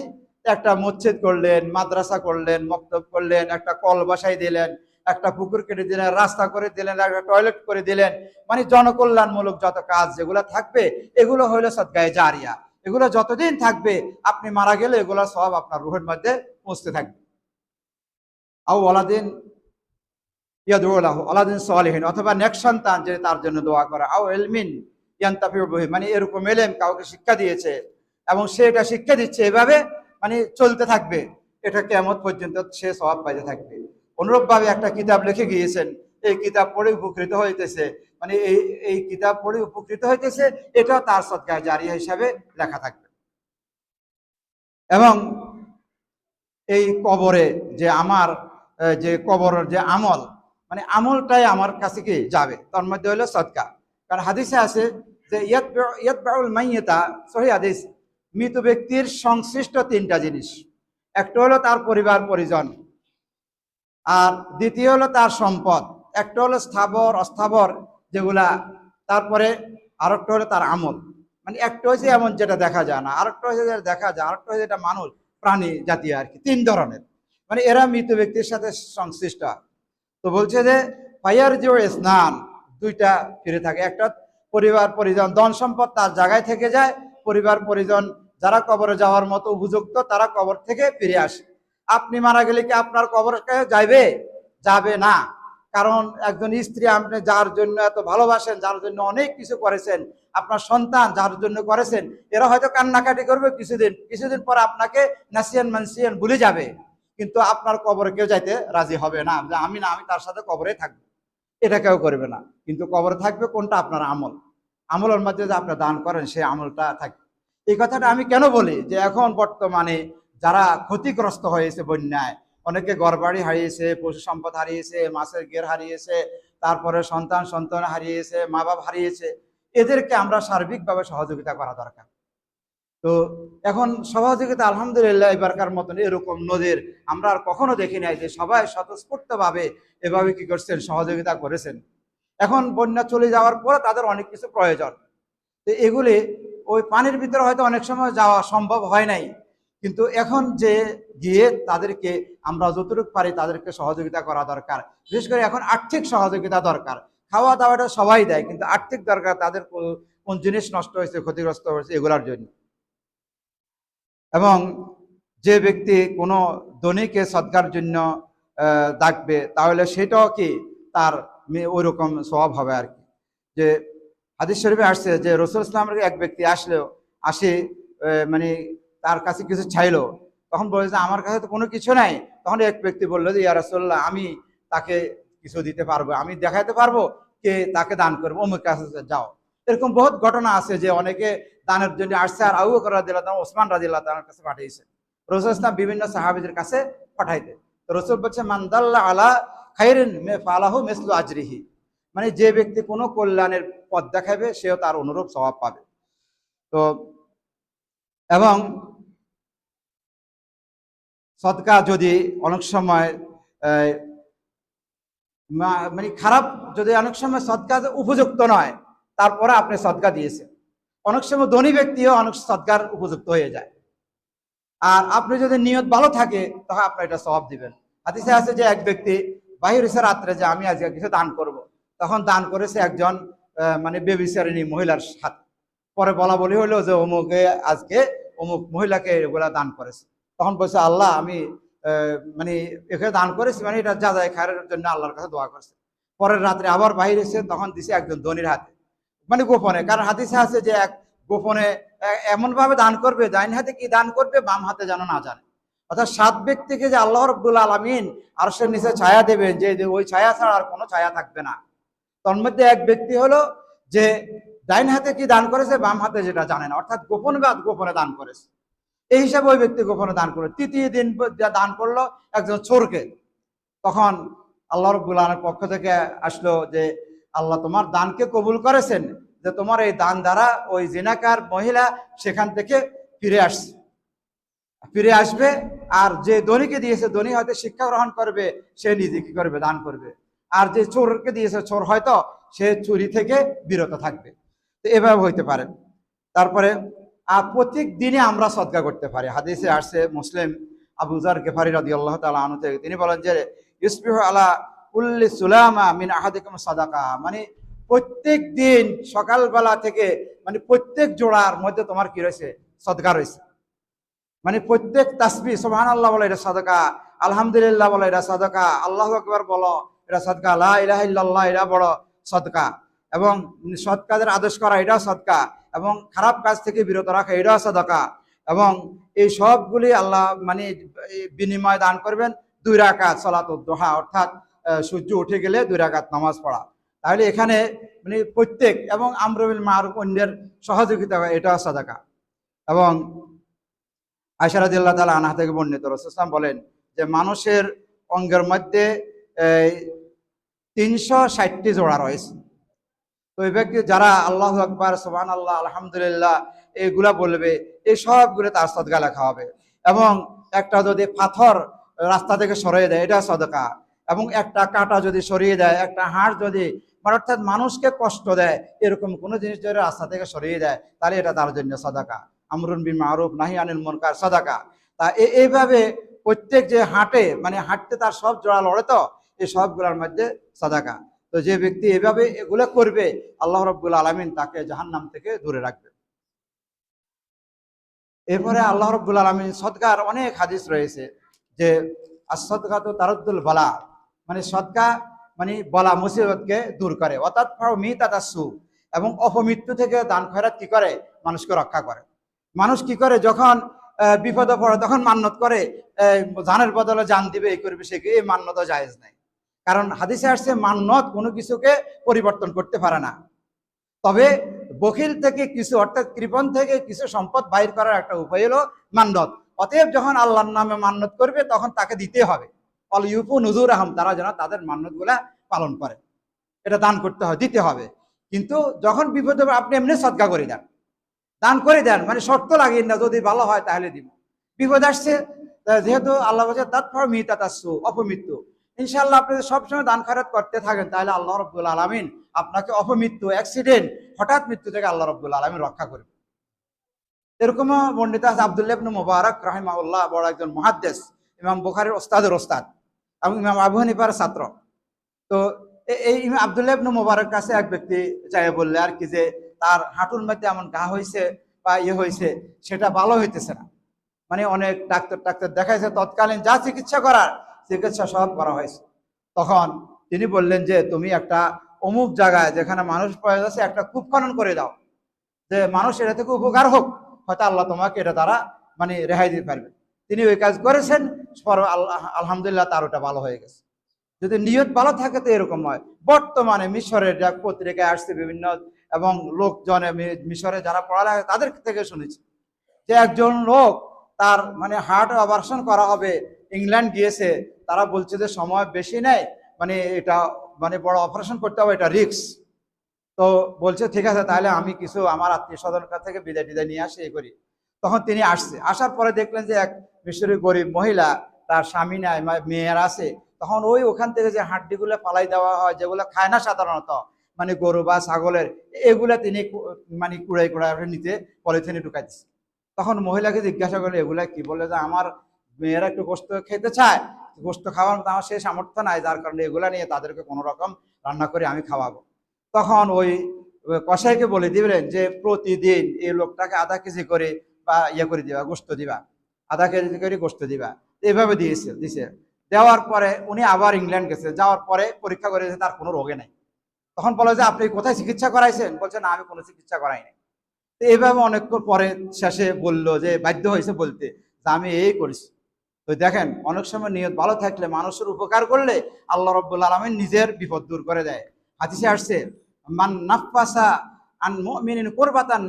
একটা মসজিদ করলেন, মাদ্রাসা করলেন, মক্তব করলেন, একটা কল বসাই দিলেন, একটা পুকুর কেটে দিলেন, রাস্তা করে দিলেন, একটা টয়লেট করে দিলেন, মানে জনকল্যাণমূলক যত কাজ যেগুলো থাকবে এগুলো হইলো সদকা জারিয়া। এগুলো যতদিন থাকবে, আপনি মারা গেলে এগুলো সব আপনার রূহের মধ্যে পৌঁছতে থাকবে। আও ওয়ালাদিন আলাদিন সালিহিন, অথবা নেক সন্তান যে তার জন্য দোয়া করে, আও ইলমিন ইয়ান্তাফিউ বিহি, মানে এরকম এলেম কাউকে শিক্ষা দিয়েছে এবং সে এটা শিক্ষা দিচ্ছে, এভাবে মানে চলতে থাকবে, এটা কিয়ামত পর্যন্ত সে সওয়াব পাইতে থাকবে। অনুরূপভাবে একটা কিতাব লিখে গিয়েছেন, এই কিতাব পড়ে উপকৃত হইতেছে, মানে এই কিতাব পড়ে উপকৃত হইতেছে, এটা তার সদকায়ে জারিয়া হিসাবে লেখা থাকবে। এবং এই কবরে যে আমার যে কবরের যে আমল, মানে আমলটাই আমার কাছে কি যাবে, তার মধ্যে হলো সদকা। কারণ হাদিসে আছে যে ইয়াতবাউল মাইয়িতা, সহিহ হাদিস, মৃত ব্যক্তির সংশ্লিষ্ট তিনটা জিনিস, একটা হলো তার পরিবার পরিজন, আর দ্বিতীয় হলো তার সম্পদ, একটা হলো স্থাবর অস্থাবর যেগুলা, তারপরে আরেকটা হলো তার আমল। মানে একটা হচ্ছে এমন যেটা দেখা যায় না, আরেকটা হচ্ছে যেটা দেখা যায়, আরেকটা হচ্ছে যেটা মানুষ প্রাণী জাতীয় আর কি, তিন ধরনের, মানে এরা মৃত ব্যক্তির সাথে সংশ্লিষ্ট। তো বলছে যে ফায়ার যে স্নান, দুইটা ফিরে থাকে, একটা পরিবার পরিজন, ধন সম্পদ তার জায়গায় থেকে যায়, পরিবার পরিজন যারা কবরে যাওয়ার মতো উপযুক্ত তারা কবর থেকে ফিরে আসে। আপনি মারা গেলে কি আপনার কবরকে যাইবে? যাবে না। কারণ একজন স্ত্রী আপনি যার জন্য এত ভালোবাসেন, যার জন্য অনেক কিছু করেছেন, আপনার সন্তান যার জন্য করেছেন, এরা হয়তো কান্নাকাটি করবে কিছুদিন পর আপনাকে নাসিয়ান মানসিয়ান ভুলে যাবে, কিন্তু আপনার কবরে কেউ যাইতে রাজি হবে না যে আমি তার সাথে কবরে থাকবো, এটা কেউ করবে না। কিন্তু কবরে থাকবে কোনটা? আপনার আমলের মধ্যে যে আপনি দান করেন সেই আমলটা থাকবে। এই কথাটা আমি কেন বলি যে এখন বর্তমানে যারা ক্ষতিগ্রস্ত হয়েছে বন্যায়, অনেকে ঘরবাড়ি হারিয়েছে, পশু সম্পদ হারিয়েছে, মাছের ঘের হারিয়েছে, তারপরে সন্তান হারিয়েছে, মা বাপ হারিয়েছে, এদেরকে আমরা সার্বিকভাবে সহযোগিতা করা দরকার। তো এখন সহযোগিতা আলহামদুলিল্লাহ এবারকার মতন এরকম নদীর আমরা আর কখনো দেখি নাই যে সবাই স্বতঃস্ফূর্তভাবে এভাবে কি করছেন, সহযোগিতা করেছেন। এখন বন্যা চলে যাওয়ার পর তাদের অনেক কিছু প্রয়োজন, তো এগুলি ওই পানির ভিতরে হয়তো অনেক সময় যাওয়া সম্ভব হয় নাই, কিন্তু এখন যে গিয়ে তাদেরকে আমরা যতটুকু পারি তাদেরকে সহযোগিতা করা দরকার। বিশেষ করে এখন আর্থিক সহযোগিতা দরকার। খাওয়া দাওয়াটা সবাই দেয়, কিন্তু আর্থিক দরকার, তাদের কোন জিনিস নষ্ট হয়েছে, ক্ষতিগ্রস্ত হয়েছে, এগুলোর জন্য। এবং যে ব্যক্তি কোনো ধনীকে সদকার জন্য ডাকবে, তাহলে সেটাও কি তার ওই রকম স্বভাব হবে আর কি। যে হাদিস শরীফে আসছে যে রাসূল ইসলামের এক ব্যক্তি আসে মানে তার কাছে কিছু চাইলো, তখন বলে যে আমার কাছে তো কোনো কিছু নাই। তখন এক ব্যক্তি বললো যে ইয়া রাসূলুল্লাহ, আমি তাকে কিছু দিতে পারবো, আমি দেখাতে পারবো কে তাকে দান করবো, অমুক কাছে যাও। এরকম বহুত ঘটনা আছে যে অনেকে দানের জন্য আসছে, আর আবু বকর রাদিয়াল্লাহু তাআলা, ওসমান রাদিয়াল্লাহু তাআলার কাছে পাঠিয়েছে। রাসূল ইসলাম বিভিন্ন সাহাবীদের কাছে পাঠাইতে, তো রাসূল বলছে মান দাল্লা আলা খাইরিন ফালাহু মিসলু আজরিহি, মানে যে ব্যক্তি কোনো কল্যাণের পথ দেখাবে সেও তার অনুরূপ স্বভাব পাবে। তো এবং সদকা যদি অনেক সময় মানে খারাপ, যদি অনেক সময় সদকা উপযুক্ত নয়, তারপরে আপনি সদকা দিয়েছেন, অনেক সময় ধনী ব্যক্তিও অনেক সদকার উপযুক্ত হয়ে যায়। আর আপনি যদি নিয়ত ভালো থাকে তখন আপনি এটা সওয়াব দিবেন। হাদিসে আছে যে এক ব্যক্তি বাহির হয়েছে রাত্রে যে আমি আজকে কিছু দান করব, তখন দান করেছে একজন মানে বেবিচারিণী মহিলার সাথে। পরে বলা বলি হলো যে অমুকে আজকে অমুক মহিলাকে এগুলা দান করেছে। তখন বলছে আল্লাহ আমি মানে এখানে দান করেছি, মানে এটা যা যায় খায়ের জন্য আল্লাহর কাছে দোয়া করছে। পরের রাত্রে আবার বাহির এসে তখন দিছে একজন ধনির হাতে, মানে গোপনে। কারণ হাদিসে আছে যে এক গোপনে এমন ভাবে দান করবে, ডাইন হাতে কি দান করবে, বাম হাতে যেন না জানে। অর্থাৎ 7 ব্যক্তিকে যে আল্লাহ রাব্বুল আলামিন আরশের নিচে ছায়া দেবেন, যে ওই ছায়া ছাড়া আর কোনো ছায়া থাকবে না। তার মধ্যে এক ব্যক্তি হলো যে ডাইন হাতে কি দান করেছে, বাম হাতে যেটা জানে না, অর্থাৎ গোপনে দান করেছে। এই হিসাবে ওই ব্যক্তি গোপনে দান করে। তৃতীয় দিন যা দান করলো একজন চোরকে। তখন আল্লাহ রাব্বুল আলামিনের পক্ষ থেকে আসলো যে আল্লাহ তোমার দানকে কবুল করেছেন, যে তোমার এই দান দ্বারা ওই জিনাকার মহিলা সেখান থেকে ফিরে আসবে। আর যে ধনীকে দিয়েছে ধনী হয়তো শিক্ষা গ্রহণ করবে, সে নিজে কি করবে, দান করবে। আর যে চোরকে দিয়েছে চোর হয়তো সে চুরি থেকে বিরত থাকবে। তো এভাবে হইতে পারে। তারপরে প্রত্যেক দিনে আমরা সদকা করতে পারি। হাদিসে আসছে, মুসলিম আবু যার গেফারি রাদিয়াল্লাহু তাআলা আনহু থেকে তিনি বলেন যে ইসবিহু আলা কুল্লি সুলামা মিন আহাদিকুম সাদাকা, মানে প্রত্যেক দিন সকালবেলা থেকে মানে প্রত্যেক জোড়ার মধ্যে তোমার কি রয়েছে, সদকা রয়েছে। মানে প্রত্যেক তাসবিহ সুবহানাল্লাহ বলো এটা সাদাকা, আলহামদুলিল্লাহ বলো এটা সাদাকা, আল্লাহু আকবার বলো এটা সাদকা, লা ইলাহা ইল্লাল্লাহ এটা বড় সাদকা, এবং সৎ কাজের আদেশ করা এটাও সাদকা, এবং খারাপ কাজ থেকে বিরত রাখা এটাও সাদকা। এবং এই সবগুলি আল্লাহ মানে বিনিময় দান করবেন 2 রাকাত সালাতুদ দুহা, অর্থাৎ সূর্য উঠে গেলে 2 রাকাত নামাজ পড়া। তাহলে এখানে মানে প্রত্যেক এবং আমরু বিল মারুফ, অন্যের সহযোগিতা এটাও সাদাকা। এবং আয়েশা রাদিয়াল্লাহু তাআলা আনহা থেকে বর্ণিত, রাসূল সাল্লাল্লাহু আলাইহি ওয়াসাল্লাম বলেন যে মানুষের অঙ্গের মধ্যে 360টি জোড়া রয়েছে। তো এই ব্যক্তি যারা আল্লাহু আকবার, সুবহানাল্লাহ, আলহামদুলিল্লাহ এগুলা বলবে, এই সবগুলো তার সদকা লেখা হবে। এবং একটা যদি পাথর রাস্তা থেকে সরিয়ে দেয় এটা সদকা, এবং একটা কাঁটা যদি সরিয়ে দেয়, একটা হাড় যদি মানে অর্থাৎ মানুষকে কষ্ট দেয় এরকম কোনো জিনিস যদি রাস্তা থেকে সরিয়ে দেয়, তাহলে এটা তার জন্য সদকা। আমরুন বিল মারুফ নাহি আনিল মুনকার সদকা। তা এইভাবে প্রত্যেক যে হাঁটে, মানে হাঁটতে তার সব জোড়া লড়ে, তো এই সবগুলোর মধ্যে সদকা। তো যে ব্যক্তি এভাবে এগুলো করবে আল্লাহ রাব্বুল আলামিন তাকে জাহান্নাম থেকে দূরে রাখবে। এরপরে আল্লাহ রাব্বুল আলামিন সদকার অনেক হাদিস রয়েছে যে as-সাদকা তো তারাদ্দুল বালা, মানে সদকা মানে বলা মুসিবতকে দূর করে, অর্থাৎ মিতাতাসু, এবং অপমৃত্যু থেকে দান খয়রাত কি করে, মানুষকে রক্ষা করে। মানুষ কি করে যখন বিপদে পড়ে তখন মান্যত করে জানের বদলে জান দিবে, এই করবে, সে এই মান্যত জায়েজ নাই। কারণ হাদিসে আসছে মান্যত কোনো কিছুকে পরিবর্তন করতে পারে না। তবে বখিল থেকে কিছু, অর্থাৎ কৃপণ থেকে কিছু সম্পদ বাইর করার একটা উপায় হলো মান্যত। অতএব যখন আল্লাহর নামে মান্যত করবে তখন তাকে দিতে হবে। অল ইউফু নুজুর আহম, তারা যেন তাদের মান্যত গুলা পালন করে, এটা দান করতে হয়, দিতে হবে। কিন্তু যখন বিপদ হবে আপনি এমনি সদকা করে দেন, দান করে দেন, মানে শর্ত লাগিয়ে না, যদি ভালো হয় তাহলে দিব। বিপদ আসছে, যেহেতু আল্লাহ বলছে তাৎপর মিতাতাসু, অপমৃত্যু, ইনশাআল্লাহ আপনি সবসময় দান খয়রাত করতে থাকেন, তাহলে আল্লাহ রাব্বুল আলামিন আপনাকে অপমৃত্যু, অ্যাক্সিডেন্ট, হঠাৎ মৃত্যু থেকে আল্লাহ রাব্বুল আলামিন রক্ষা করবে। এরকমও বর্ণিত আছে আব্দুল্লাহ ইবনে মুবারক রাহিমাহুল্লাহ, বড় একজন মুহাদ্দিস, ইমাম বুখারীর ওস্তাদের ওস্তাদ এবং ইমাম আবু হানিফার ছাত্র। তো এই ইমাম আব্দুল্লাহ ইবনে মুবারক কাছে এক ব্যক্তি চাই বললে আর কি, যে তার হাঁটুর মধ্যে এমন ঘা হয়েছে বা ইয়ে হয়েছে, সেটা ভালো হইতেছে না, মানে অনেক ডাক্তার দেখাইছে, তৎকালীন যা চিকিৎসা করার চিকিৎসা সব করা হয়েছে। তখন তিনি বললেন যে তুমি একটা অমুক জায়গায় যেখানে মানুষ পাওয়া যাচ্ছে একটা কূপ খনন করে দাও, যে মানুষ এটা থেকে উপকার হোক, হয়তো আল্লাহ তোমাকে এটা দ্বারা মানে রেহাই দিতে পারবে। তিনি ওই কাজ করেছেন, আল্লাহ আলহামদুলিল্লাহ তার ওটা ভালো হয়ে গেছে। যদি নিয়ত ভালো থাকে তো এরকম হয়। বর্তমানে মিশরের যা পত্রিকায় আসছে বিভিন্ন, এবং লোকজনে মিশরে যারা পড়ালেখা তাদের থেকে শুনেছি যে একজন লোক তার মানে হার্ট অপারেশন করা হবে, ইংল্যান্ড গিয়েছে, তারা বলছে যে সময় বেশি নেই, মানে এটা মানে বড় অপারেশন করতে হবে, এটা রিস্ক। তো বলছে ঠিক আছে, তাহলে আমি কিছু আমার আত্মীয় স্বজনের কাছ থেকে বিদায় টিদায় নিয়ে আসি, এই করি। তখন তিনি আসছে, আসার পরে দেখলেন যে এক মিশরের গরিব মহিলা, তার স্বামী নাই, মেয়ের আছে। তখন ওখান থেকে যে হাড্ডিগুলো পালাই দেওয়া হয়, যেগুলো খায় না সাধারণত, মানে গরু বা ছাগলের, এগুলা তিনি মানে কুড়াই নিতে পলিথিনে ঢুকাই দিচ্ছে। তখন মহিলাকে জিজ্ঞাসা করলে এগুলা কি, বলে যে আমার মেয়েরা একটু গোস্ত খেতে চায়, গোস্ত খাওয়ার মতো আমার সেই সামর্থ্য নাই, যার কারণে এগুলা নিয়ে তাদেরকে কোনো রকম রান্না করে আমি খাওয়াবো। তখন ওই কসাইকে বলে দিবেন যে প্রতিদিন এই লোকটাকে আধা কেজি করে বা ইয়ে করে দিবা, গোস্ত দিবা, আধা কেজি করে গোস্ত দিবা। এইভাবে দিছে। দেওয়ার পরে উনি আবার ইংল্যান্ড গেছে, যাওয়ার পরে পরীক্ষা করে তার কোনো রোগে নাই। তখন বলে যে আপনি কোথায় চিকিৎসা করাইছেন, বলছে না আমি কোনো চিকিৎসা করাই নাই। তো এইভাবে অনেকক্ষণ পরে শেষে বললো, যে বাধ্য হয়েছে বলতে, যে আমি এই করেছি। তো দেখেন, অনেক সময় নিয়ত ভালো থাকলে, মানুষের উপকার করলে আল্লাহ রাব্বুল আলামিন নিজের বিপদ দূর করে দেয়। হাদিসে আসছে মান নাফাসা আন মুমিনিন কুরবাতান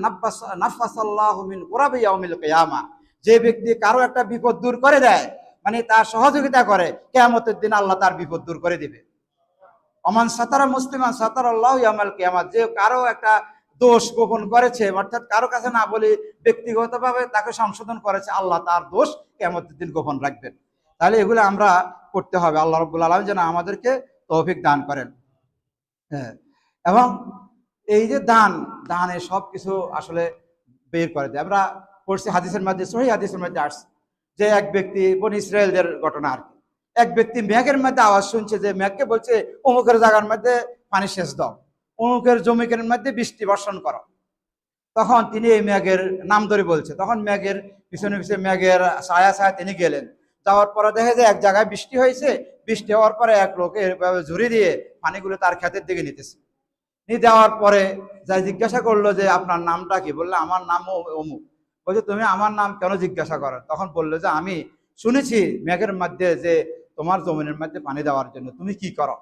নাফাসাল্লাহু মিন কুরাবি ইয়াউমিল কিয়ামা, যে ব্যক্তি কারো একটা বিপদ দূর করে দেয়, মানে তার সহযোগিতা করে, কিয়ামতের দিন আল্লাহ তার বিপদ দূর করে দিবে। ওমান সাতারা মুসলিমান সাতারাল্লাহু ইয়াউমাল কিয়ামা, যে কারো একটা দোষ গোপন করেছে, অর্থাৎ কারো কাছে না বলে ব্যক্তিগতভাবে তাকে সংশোধন করেছে, আল্লাহ তার দোষ কিয়ামতের দিন গোপন রাখবেন। তাহলে এগুলো আমরা করতে হবে। আল্লাহ রাব্বুল আলামিন যেন আমাদেরকে তৌফিক দান করেন। হ্যাঁ, এবং এই যে দানের সব কিছু আসলে বের করে দেয়। আমরা পড়ছি হাদিসের মধ্যে, সহিহ হাদিসের মধ্যে আসছে যে এক ব্যক্তি, বনি ইসরায়েলদের ঘটনা আর কি, এক ব্যক্তি মেঘের মধ্যে আওয়াজ শুনছে, যে মেঘকে বলছে অমুকের জায়গার মধ্যে পানি সেচ দাও, অমুকের জমিকের মধ্যে বৃষ্টি বর্ষণ করো। তখন তিনি এই মেঘের নাম ধরে বলছে, তখন মেঘের পিছনে পিছনে মেঘের ছায়া তিনি গেলেন। যাওয়ার পরে দেখে যে এক জায়গায় বৃষ্টি হয়েছে, বৃষ্টি হওয়ার পরে এক লোক এভাবে ঝুড়ি দিয়ে পানিগুলো তার ক্ষেতের দিকে নিতেছে। নিয়ে যাওয়ার পরে যাই জিজ্ঞাসা করলো যে আপনার নামটা কি, বললো আমার নাম অমুক। বলছে তুমি আমার নাম কেন জিজ্ঞাসা করো? তখন বললো যে আমি শুনেছি মেঘের মধ্যে যে তোমার জমিনের মধ্যে পানি দেওয়ার জন্য, তুমি কি করো?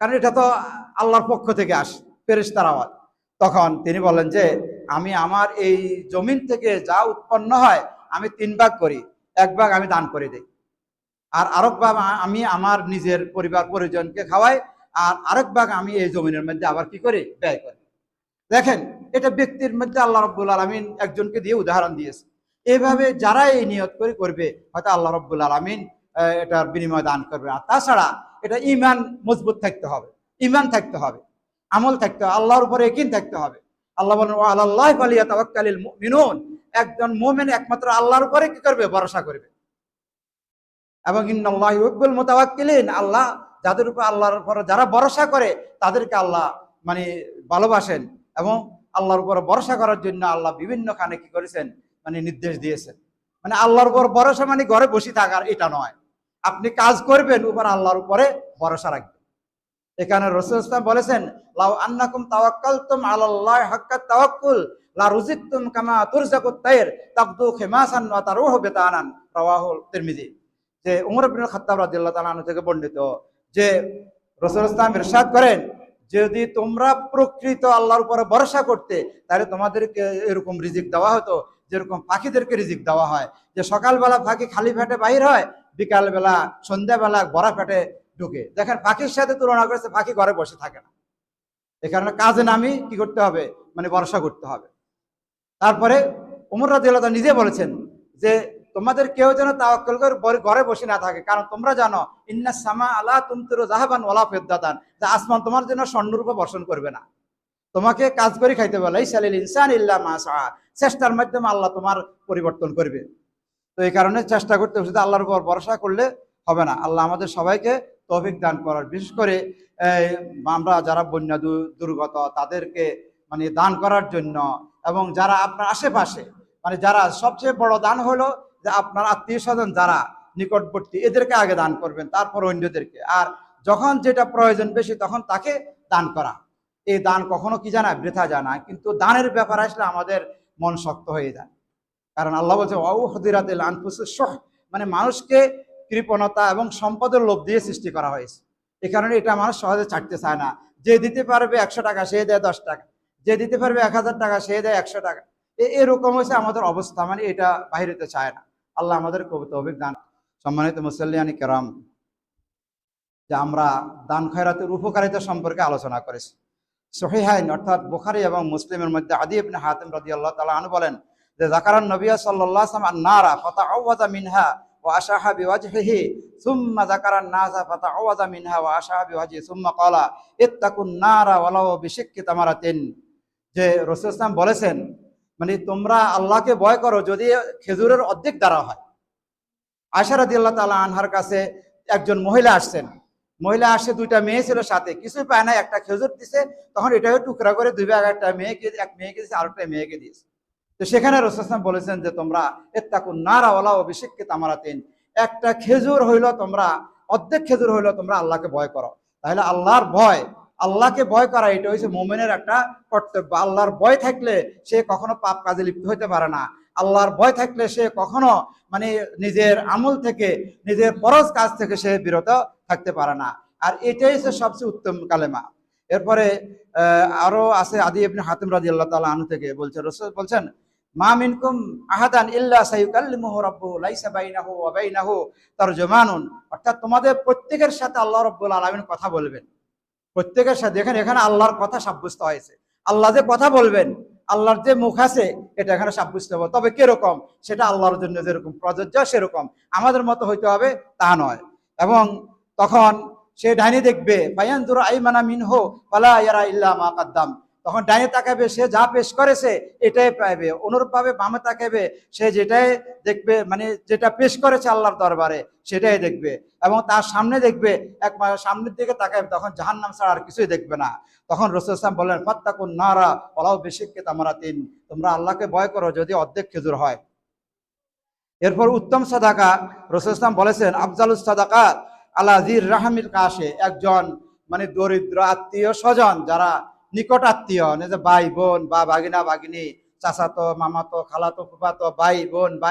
কারণ এটা তো আল্লাহর পক্ষ থেকে আসে, ফেরেশতার আওয়াজ। তখন তিনি বলেন যে আমি আমার এই জমিন থেকে যা উৎপন্ন হয় আমি 3 ভাগ করি, 1 ভাগ আমি দান করে দিই, আর আরেক ভাগ আমি আমার নিজের পরিবার পরিজনকে খাওয়াই, আর আরেক ভাগ আমি এই জমিনের মধ্যে আবার কি করি, ব্যয় করি। দেখেন, এটা ব্যক্তির মধ্যে আল্লাহ রাব্বুল আলামিন একজনকে দিয়ে উদাহরণ দিয়েছে। এইভাবে যারা এই নিয়ত করে করবে, হয়তো আল্লাহ রাব্বুল আলামিন এটার বিনিময় দান করবে। আর তাছাড়া এটা ঈমান মজবুত থাকতে হবে, ঈমান থাকতে হবে, আমল থাকতে হবে, আল্লাহর উপরে ইয়াকিন থাকতে হবে। আল্লাহ বলেন ওয়া আলাল্লাহি ফালিয়াতাওয়াক্কালিল মুমিনুন, একজন মুমিন একমাত্র আল্লাহর উপরে কি করবে, ভরসা করবে। এবং ইন্নাল্লাহা ইউহিব্বুল মুতাওয়াক্কিলিন, আল্লাহ যাদের উপর আল্লাহর উপর যারা ভরসা করে তাদেরকে আল্লাহ মানে ভালোবাসেন। এবং আল্লাহর উপর ভরসা করার জন্য আল্লাহ বিভিন্ন খানে কি করেছেন, মানে নির্দেশ দিয়েছেন। মানে আল্লাহর উপর ভরসা মানে ঘরে বসে থাকার এটা নয়, আপনি কাজ করবেন উপর আল্লাহর উপরে ভরসা রাখবেন। এখানে রাসূল ইসলাম বলেছেন, লাউ আন্নাকুম তাওয়াক্কালতুম আলাল্লাহি হাক্কা তাওয়াক্কুল লা রুজিকতুম কামা তুরজাকুত তাইর তাকদু খিমাসান ওয়া তারুহু বিতানান, রাওয়াহু তিরমিজি। যে ওমর ইবনে খাত্তাব রাদিয়াল্লাহু তাআলা আনহু থেকে বর্ণিত যে রাসূল ইসলাম ইরশাদ করেন, যদি তোমরা প্রকৃত আল্লাহর উপরে ভরসা করতে তাহলে তোমাদেরকে এরকম রিজিক দেওয়া হতো যেরকম পাখিদেরকে রিজিক দেওয়া হয়, যে সকালবেলা পাখি খালি পেটে বাইর হয়, বিকালবেলা সন্ধ্যাবেলা ভরা পেটে ঢুকে। দেখেন পাখির সাথে তুলনা করেছে, পাখি ঘরে বসে থাকে না। এ কারণে কাজে নামি কি করতে হবে, মানে ভরসা করতে হবে। তারপরে ওমর রাদিয়াল্লাহু তাআলা নিজে বলেছেন যে তোমাদের কেউ যেন তাওয়াক্কুল করে ঘরে বসে না থাকে, কারণ তোমরা জানো ইন্নাস সামা আলা তুমতিরু যাহাবান ওয়ালা ফিদ্দাতান, যে আসমান তোমার জন্য স্বর্ণরূপে বর্ষণ করবে না, তোমাকে কাজ করে খাইতে বলে লাইসালিল ইনসান ইল্লা মা সা, চেষ্টার মাধ্যমে আল্লাহ তোমার পরিবর্তন করবে। তো এই কারণে চেষ্টা করতে হবে, শুধু আল্লাহর উপর ভরসা করলে হবে না। আল্লাহ আমাদের সবাইকে তৌফিক দান করার, বিশেষ করে আমরা যারা বন্যা দুর্গত তাদেরকে মানে দান করার জন্য, এবং যারা আপনার আশেপাশে মানে যারা সবচেয়ে বড় দান হলো যে আপনার আত্মীয় স্বজন যারা নিকটবর্তী এদেরকে আগে দান করবেন, তারপর অন্যদেরকে। আর যখন যেটা প্রয়োজন বেশি তখন তাকে দান করা। এই দান কখনো কি জানা বৃথা যায় না, কিন্তু দানের ব্যাপার আসলে আমাদের মন শক্ত হয়ে যায়। কারণ আল্লাহ বলছে ওয়াউহদিরাতিল আনফুসুস শুহ, মানে মানুষকে কৃপণতা এবং সম্পদের লোভ দিয়ে সৃষ্টি করা হয়েছে। এই কারণে এটা মানুষ সহজে ছাড়তে চায় না। যে দিতে পারবে 100 টাকা সে দেয় 10 টাকা, যে দিতে পারবে 1000 টাকা সে দেয় 100 টাকা। এরকম হয়েছে আমাদের অবস্থা, মানে এটা বাহির হতে চায় না। আল্লাহ আমাদের তৌফিক দান। সম্মানিত মুসল্লিয়ানি কেরাম, যে আমরা দান খয়রাতের উপকারিতা সম্পর্কে আলোচনা করেছি। সহিহাইন অর্থাৎ বুখারী এবং মুসলিমের মধ্যে আদী ইবনে হাতিম রাদিয়াল্লাহু তাআলা আনহু বলেন যে যাকারান নবী সাল্লাল্লাহু আলাইহি ওয়াসাল্লাম আন-নারা ফাতাআওয়াযা মিনহা ওয়া আশাহা বিওয়াজহিহি সুম্মা যাকারান নাসা ফাতাআওয়াযা মিনহা ওয়া আশাহা বিওয়াজহিহি সুম্মা ক্বালা ইত্তাকুন নারা ওয়ালাউ বিশিক্কি তামারাতিন। যে রাসূল সাল্লাল্লাহু আলাইহি ওয়াসাল্লাম বলেছেন, মানে তোমরা আল্লাহকে ভয় করো যদি খেজুরের অর্ধেক দ্বারা হয়। আয়েশা রাদিয়াল্লাহু তাআলা আনহার কাছে একজন মহিলা আসছেন, মহিলা আসে, 2টা মেয়ে ছিল সাথে, কিছুই পায় না, একটা খেজুর দিছে, তখন এটাকে টুকরা করে 2 ভাগ, একটা মেয়েকে এক মেয়েকে দিয়েছে, আরেকটা মেয়েকে দিয়েছে। তো সেখানে রাসূল সাল্লাল্লাহু আলাইহি ওয়াসাল্লাম বলেছেন যে তোমরা ইত্তাকুন নারা ওয়ালাউ বিশিক্কি তামারাতিন, একটা খেজুর হইলো তোমরা, অর্ধেক খেজুর হইলো তোমরা আল্লাহকে ভয় করো। তাহলে আল্লাহর ভয়, আল্লাহকে ভয় করা এটা হচ্ছে মুমিনের একটা কর্তব্য। আল্লাহর ভয় থাকলে সে কখনো পাপ কাজে লিপ্ত হইতে পারে না। আল্লাহর ভয় থাকলে সে কখনো মানে নিজের আমল থেকে, নিজের ফরজ কাজ থেকে সে বিরত থাকতে পারে না। আর এটাই হচ্ছে সবচেয়ে উত্তম কালেমা। এরপরে আরো আছে আদী ইবনে হাতিম রাদিয়াল্লাহু তাআলা আনহু থেকে বলছে, রাসূল বলছেন মা মিনকুম আহাদান ইল্লা সাইয়ুকাল্লিমুহু রাব্বুহু লাইসা বাইনাহু ওয়া বাইনাহু তারজুমানুন, অর্থাৎ তোমাদের প্রত্যেকের সাথে আল্লাহ রাব্বুল আলামিন কথা বলবেন, প্রত্যেকের সাথে। এখানে আল্লাহর কথা সাব্যস্ত হয়েছে, আল্লাহ যে কথা বলবেন, আল্লাহর যে মুখ আছে এটা এখানে সাব্যস্ত হবে। তবে কিরকম সেটা আল্লাহর জন্য যেরকম প্রযোজ্য সেরকম, আমাদের মতো হইতে হবে তা নয়। এবং তখন সে ডাইনি দেখবে ফায়ানজুরু আইমানা মিনহু ফালা ইয়ারা ইল্লা মা কাদ্দাম, তখন ডাইনি তাকাবে, সে যা পেশ করেছে এটাই পাইবে। অনুরূপভাবে বামে তাকাবে, সে যেটাই দেখবে, মানে যেটা পেশ করেছে আল্লাহর দরবারে সেটাই দেখবে। এবং তার সামনে দেখবে, একবার সামনের দিকে তাকাবে, তখন জাহান্নাম ছাড়া আর কিছুই দেখবে না। তখন রাসূল সাল্লাল্লাহু আলাইহি ওয়াসাল্লাম বললেন ফাত্তাকুন নারা ওয়ালাউ বিশিক্কি তামারাতিন, তোমরা আল্লাহকে ভয় করো যদি অর্ধেক খেজুর হয়। এরপর উত্তম সাদাকা, রাসূল সাল্লাল্লাহু আলাইহি ওয়াসাল্লাম বলেছেন আফজালুস সাদাকাত আলা যির রাহমিল কাশে, একজন মানে দরিদ্র আত্মীয় স্বজন, যারা নিকট আত্মীয়, যে ভাই বোন বা ভাগিনা ভাগিনী, চাচাতো মামাতো খালাতো ফুফাতো ভাই বোন বা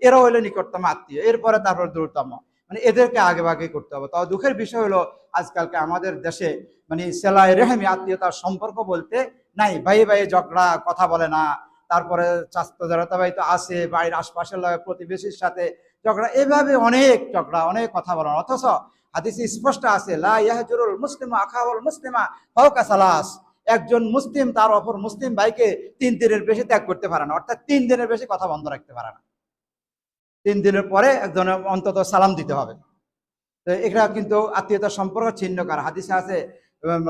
এরা হইলো নিকটতম আত্মীয়। এরপরে তারপর দূরতম, মানে এদেরকে আগে ভাগে করতে হবে। তবে দুঃখের বিষয় হলো আজকালকে আমাদের দেশে মানে সেলাই রেহমি আত্মীয়তার সম্পর্ক বলতে নাই, ভাই ভাই ঝগড়া, কথা বলে না। তারপরে চাস্তো জড়তা ভাই তো আছে, বাড়ির আশপাশের প্রতিবেশীর সাথে ঝগড়া, এভাবে অনেক ঝগড়া, অনেক কথা বলা। অথচ হাদিসে স্পষ্ট আছে লা ইয়াহজুরুল মুসলিমু আখাহুল মুসলিমা ফাওকা সালাস, একজন মুসলিম তার অপর মুসলিম ভাইকে 3 দিনের বেশি ত্যাগ করতে পারে না, অর্থাৎ 3 দিনের বেশি কথা বন্ধ রাখতে পারে না। 3 দিনের পরে একজনের অন্তত সালাম দিতে হবে। তো এটা কিন্তু আত্মীয়তার সম্পর্ক ছিন্ন করা। হাদিসে আছে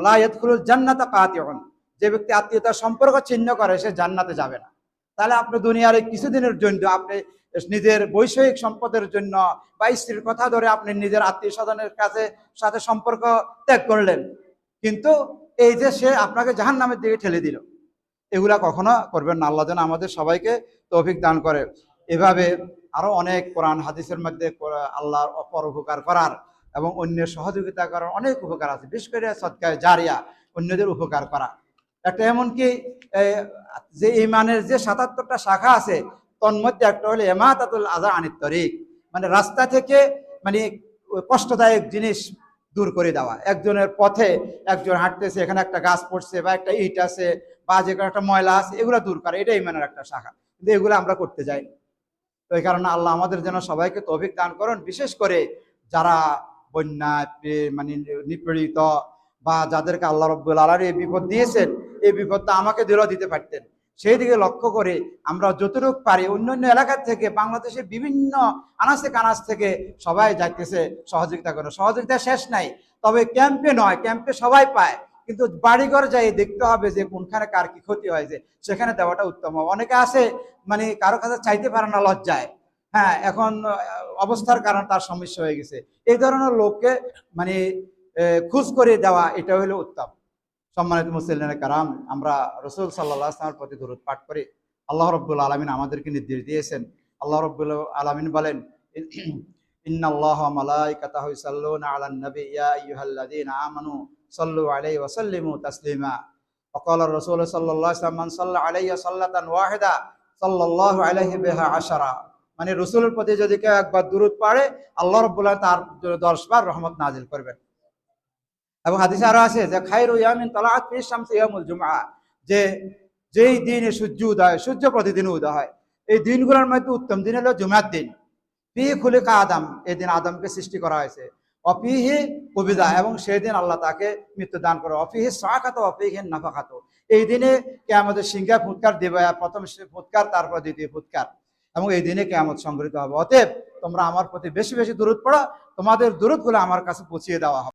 লা ইয়াদখুলুল জান্নাতা কাতিউন, যে ব্যক্তি আত্মীয়তার সম্পর্ক ছিন্ন করে সে জান্নাতে যাবে না। তাহলে আপনি দুনিয়ার কিছুদিনের জন্য আপনি নিজের বৈষয়িক সম্পদের জন্য বা স্ত্রীর কথা ধরে আপনি নিজের আত্মীয় স্বজনের সাথে সম্পর্ক ত্যাগ করলেন, কিন্তু এই যে সে আপনাকে জাহান্নামের দিকে ঠেলে দিল। এগুলা কখনো করবেন না। আল্লাহ যেন আমাদের সবাইকে তৌফিক দান করে। এভাবে আরো অনেক কোরআন হাদিসের মধ্যে আল্লাহর অপর উপকার করার এবং অন্যের সহযোগিতা করার অনেক উপকার আছে, বিশেষ করে সদকায়ে জারিয়া, অন্যদের উপকার করা। একটা এমনকি যে ইমানের যে ৭৭টা শাখা আছে, তন্মধ্যে একটা হলো ইমাতাতুল আযা আনিত তরিক, মানে রাস্তা থেকে মানে কষ্টদায়ক জিনিস দূর করে দেওয়া। একজনের পথে একজন হাঁটতেছে, এখানে একটা গাছ পড়ছে বা একটা ইট আছে বা যে কোনো একটা ময়লা আছে, এগুলো দূর করা, এটা ইমানের একটা শাখা। কিন্তু এগুলো আমরা করতে যাই। তো এই কারণে আল্লাহ আমাদের যেন সবাইকে তৌফিক দান করুন, বিশেষ করে যারা বন্যা মানে নিপীড়িত বা যাদেরকে আল্লাহ রাব্বুল আলামিন এই বিপদ দিয়েছেন, এই বিপদটা আমাকে দিলেও দিতে পারতেন, সেই দিকে লক্ষ্য করে আমরা যতটুকু পারি অন্যান্য এলাকা থেকে, বাংলাদেশের বিভিন্ন আনাচে কানাচ থেকে সবাই যাইতেছে সহযোগিতা করে। সহযোগিতা শেষ নাই, তবে ক্যাম্পে নয়, ক্যাম্পে সবাই পায়, কিন্তু বাড়িঘর যাই দেখতে হবে যে কোনখানে কার কি ক্ষতি হয়েছে, সেখানে দেওয়াটা উত্তম হবে। অনেকে আছে মানে কারো কাছে চাইতে পারে না, লজ্জায়, হ্যাঁ, এখন অবস্থার কারণে তার সমস্যা হয়ে গেছে, এই ধরনের লোককে মানে খোঁজ করে দেওয়া, এটা হলো উত্তম। সম্মানিত মুসলিম কারাম, আমরা রসুল সাল্লাল্লাহু আলাইহি ওয়াসাল্লামের প্রতি দরুদ পাঠ করি। আল্লাহ রাব্বুল আলামিন আমাদেরকে নির্দেশ দিয়েছেন। আল্লাহ রাব্বুল আলামিন বলেন, ইন্নাল্লাহা ওয়া মালাইকাতাহু ইউসাল্লুনা আলান নবী ইয়া আইয়ুহাল্লাযীনা আমানু সাল্লু আলাইহি ওয়া সাল্লিমু তাসলিমা। وقال الرسول صلى الله عليه وسلم من صلى عليه صلاة واحدة صلى الله عليه بها عشرة। মানে রসুলের প্রতি যদি কেউ একবার দুরূদ পড়ে, আল্লাহ রাব্বুল আলামিন তার 10 বার রহমত নাজিল করবেন। এবং হাদিসে আরো আছে যে খায়রু ইয়ামিন তালাআত ফিশ শামসি ইয়াউমুল জুমআ, যে যেই দিনে সূর্য উদয়, সূর্য প্রতিদিন উদয় হয়, এই দিনগুলোর মধ্যে উত্তম দিন হলো জুমার দিন। ফি খুলিকা আদম, এই দিন আদমকে সৃষ্টি করা হয়েছে। অফিহি কবিদা, এবং সেই দিন আল্লাহ তাকে মৃত্যু দান করে। অফিহি সাকাত, অফিহি নাফাকাত, এই দিনে কিয়ামতের সিংহা ফুৎকার দিবে, প্রথম ফুৎকার, তারপর দ্বিতীয় ফুৎকার, এবং এই দিনে কিয়ামত সংঘটিত হবে। অতএব তোমরা আমার প্রতি বেশি বেশি দুরূদ পড়ো, তোমাদের দুরূদগুলো আমার কাছে পৌঁছিয়ে দেওয়া হবে।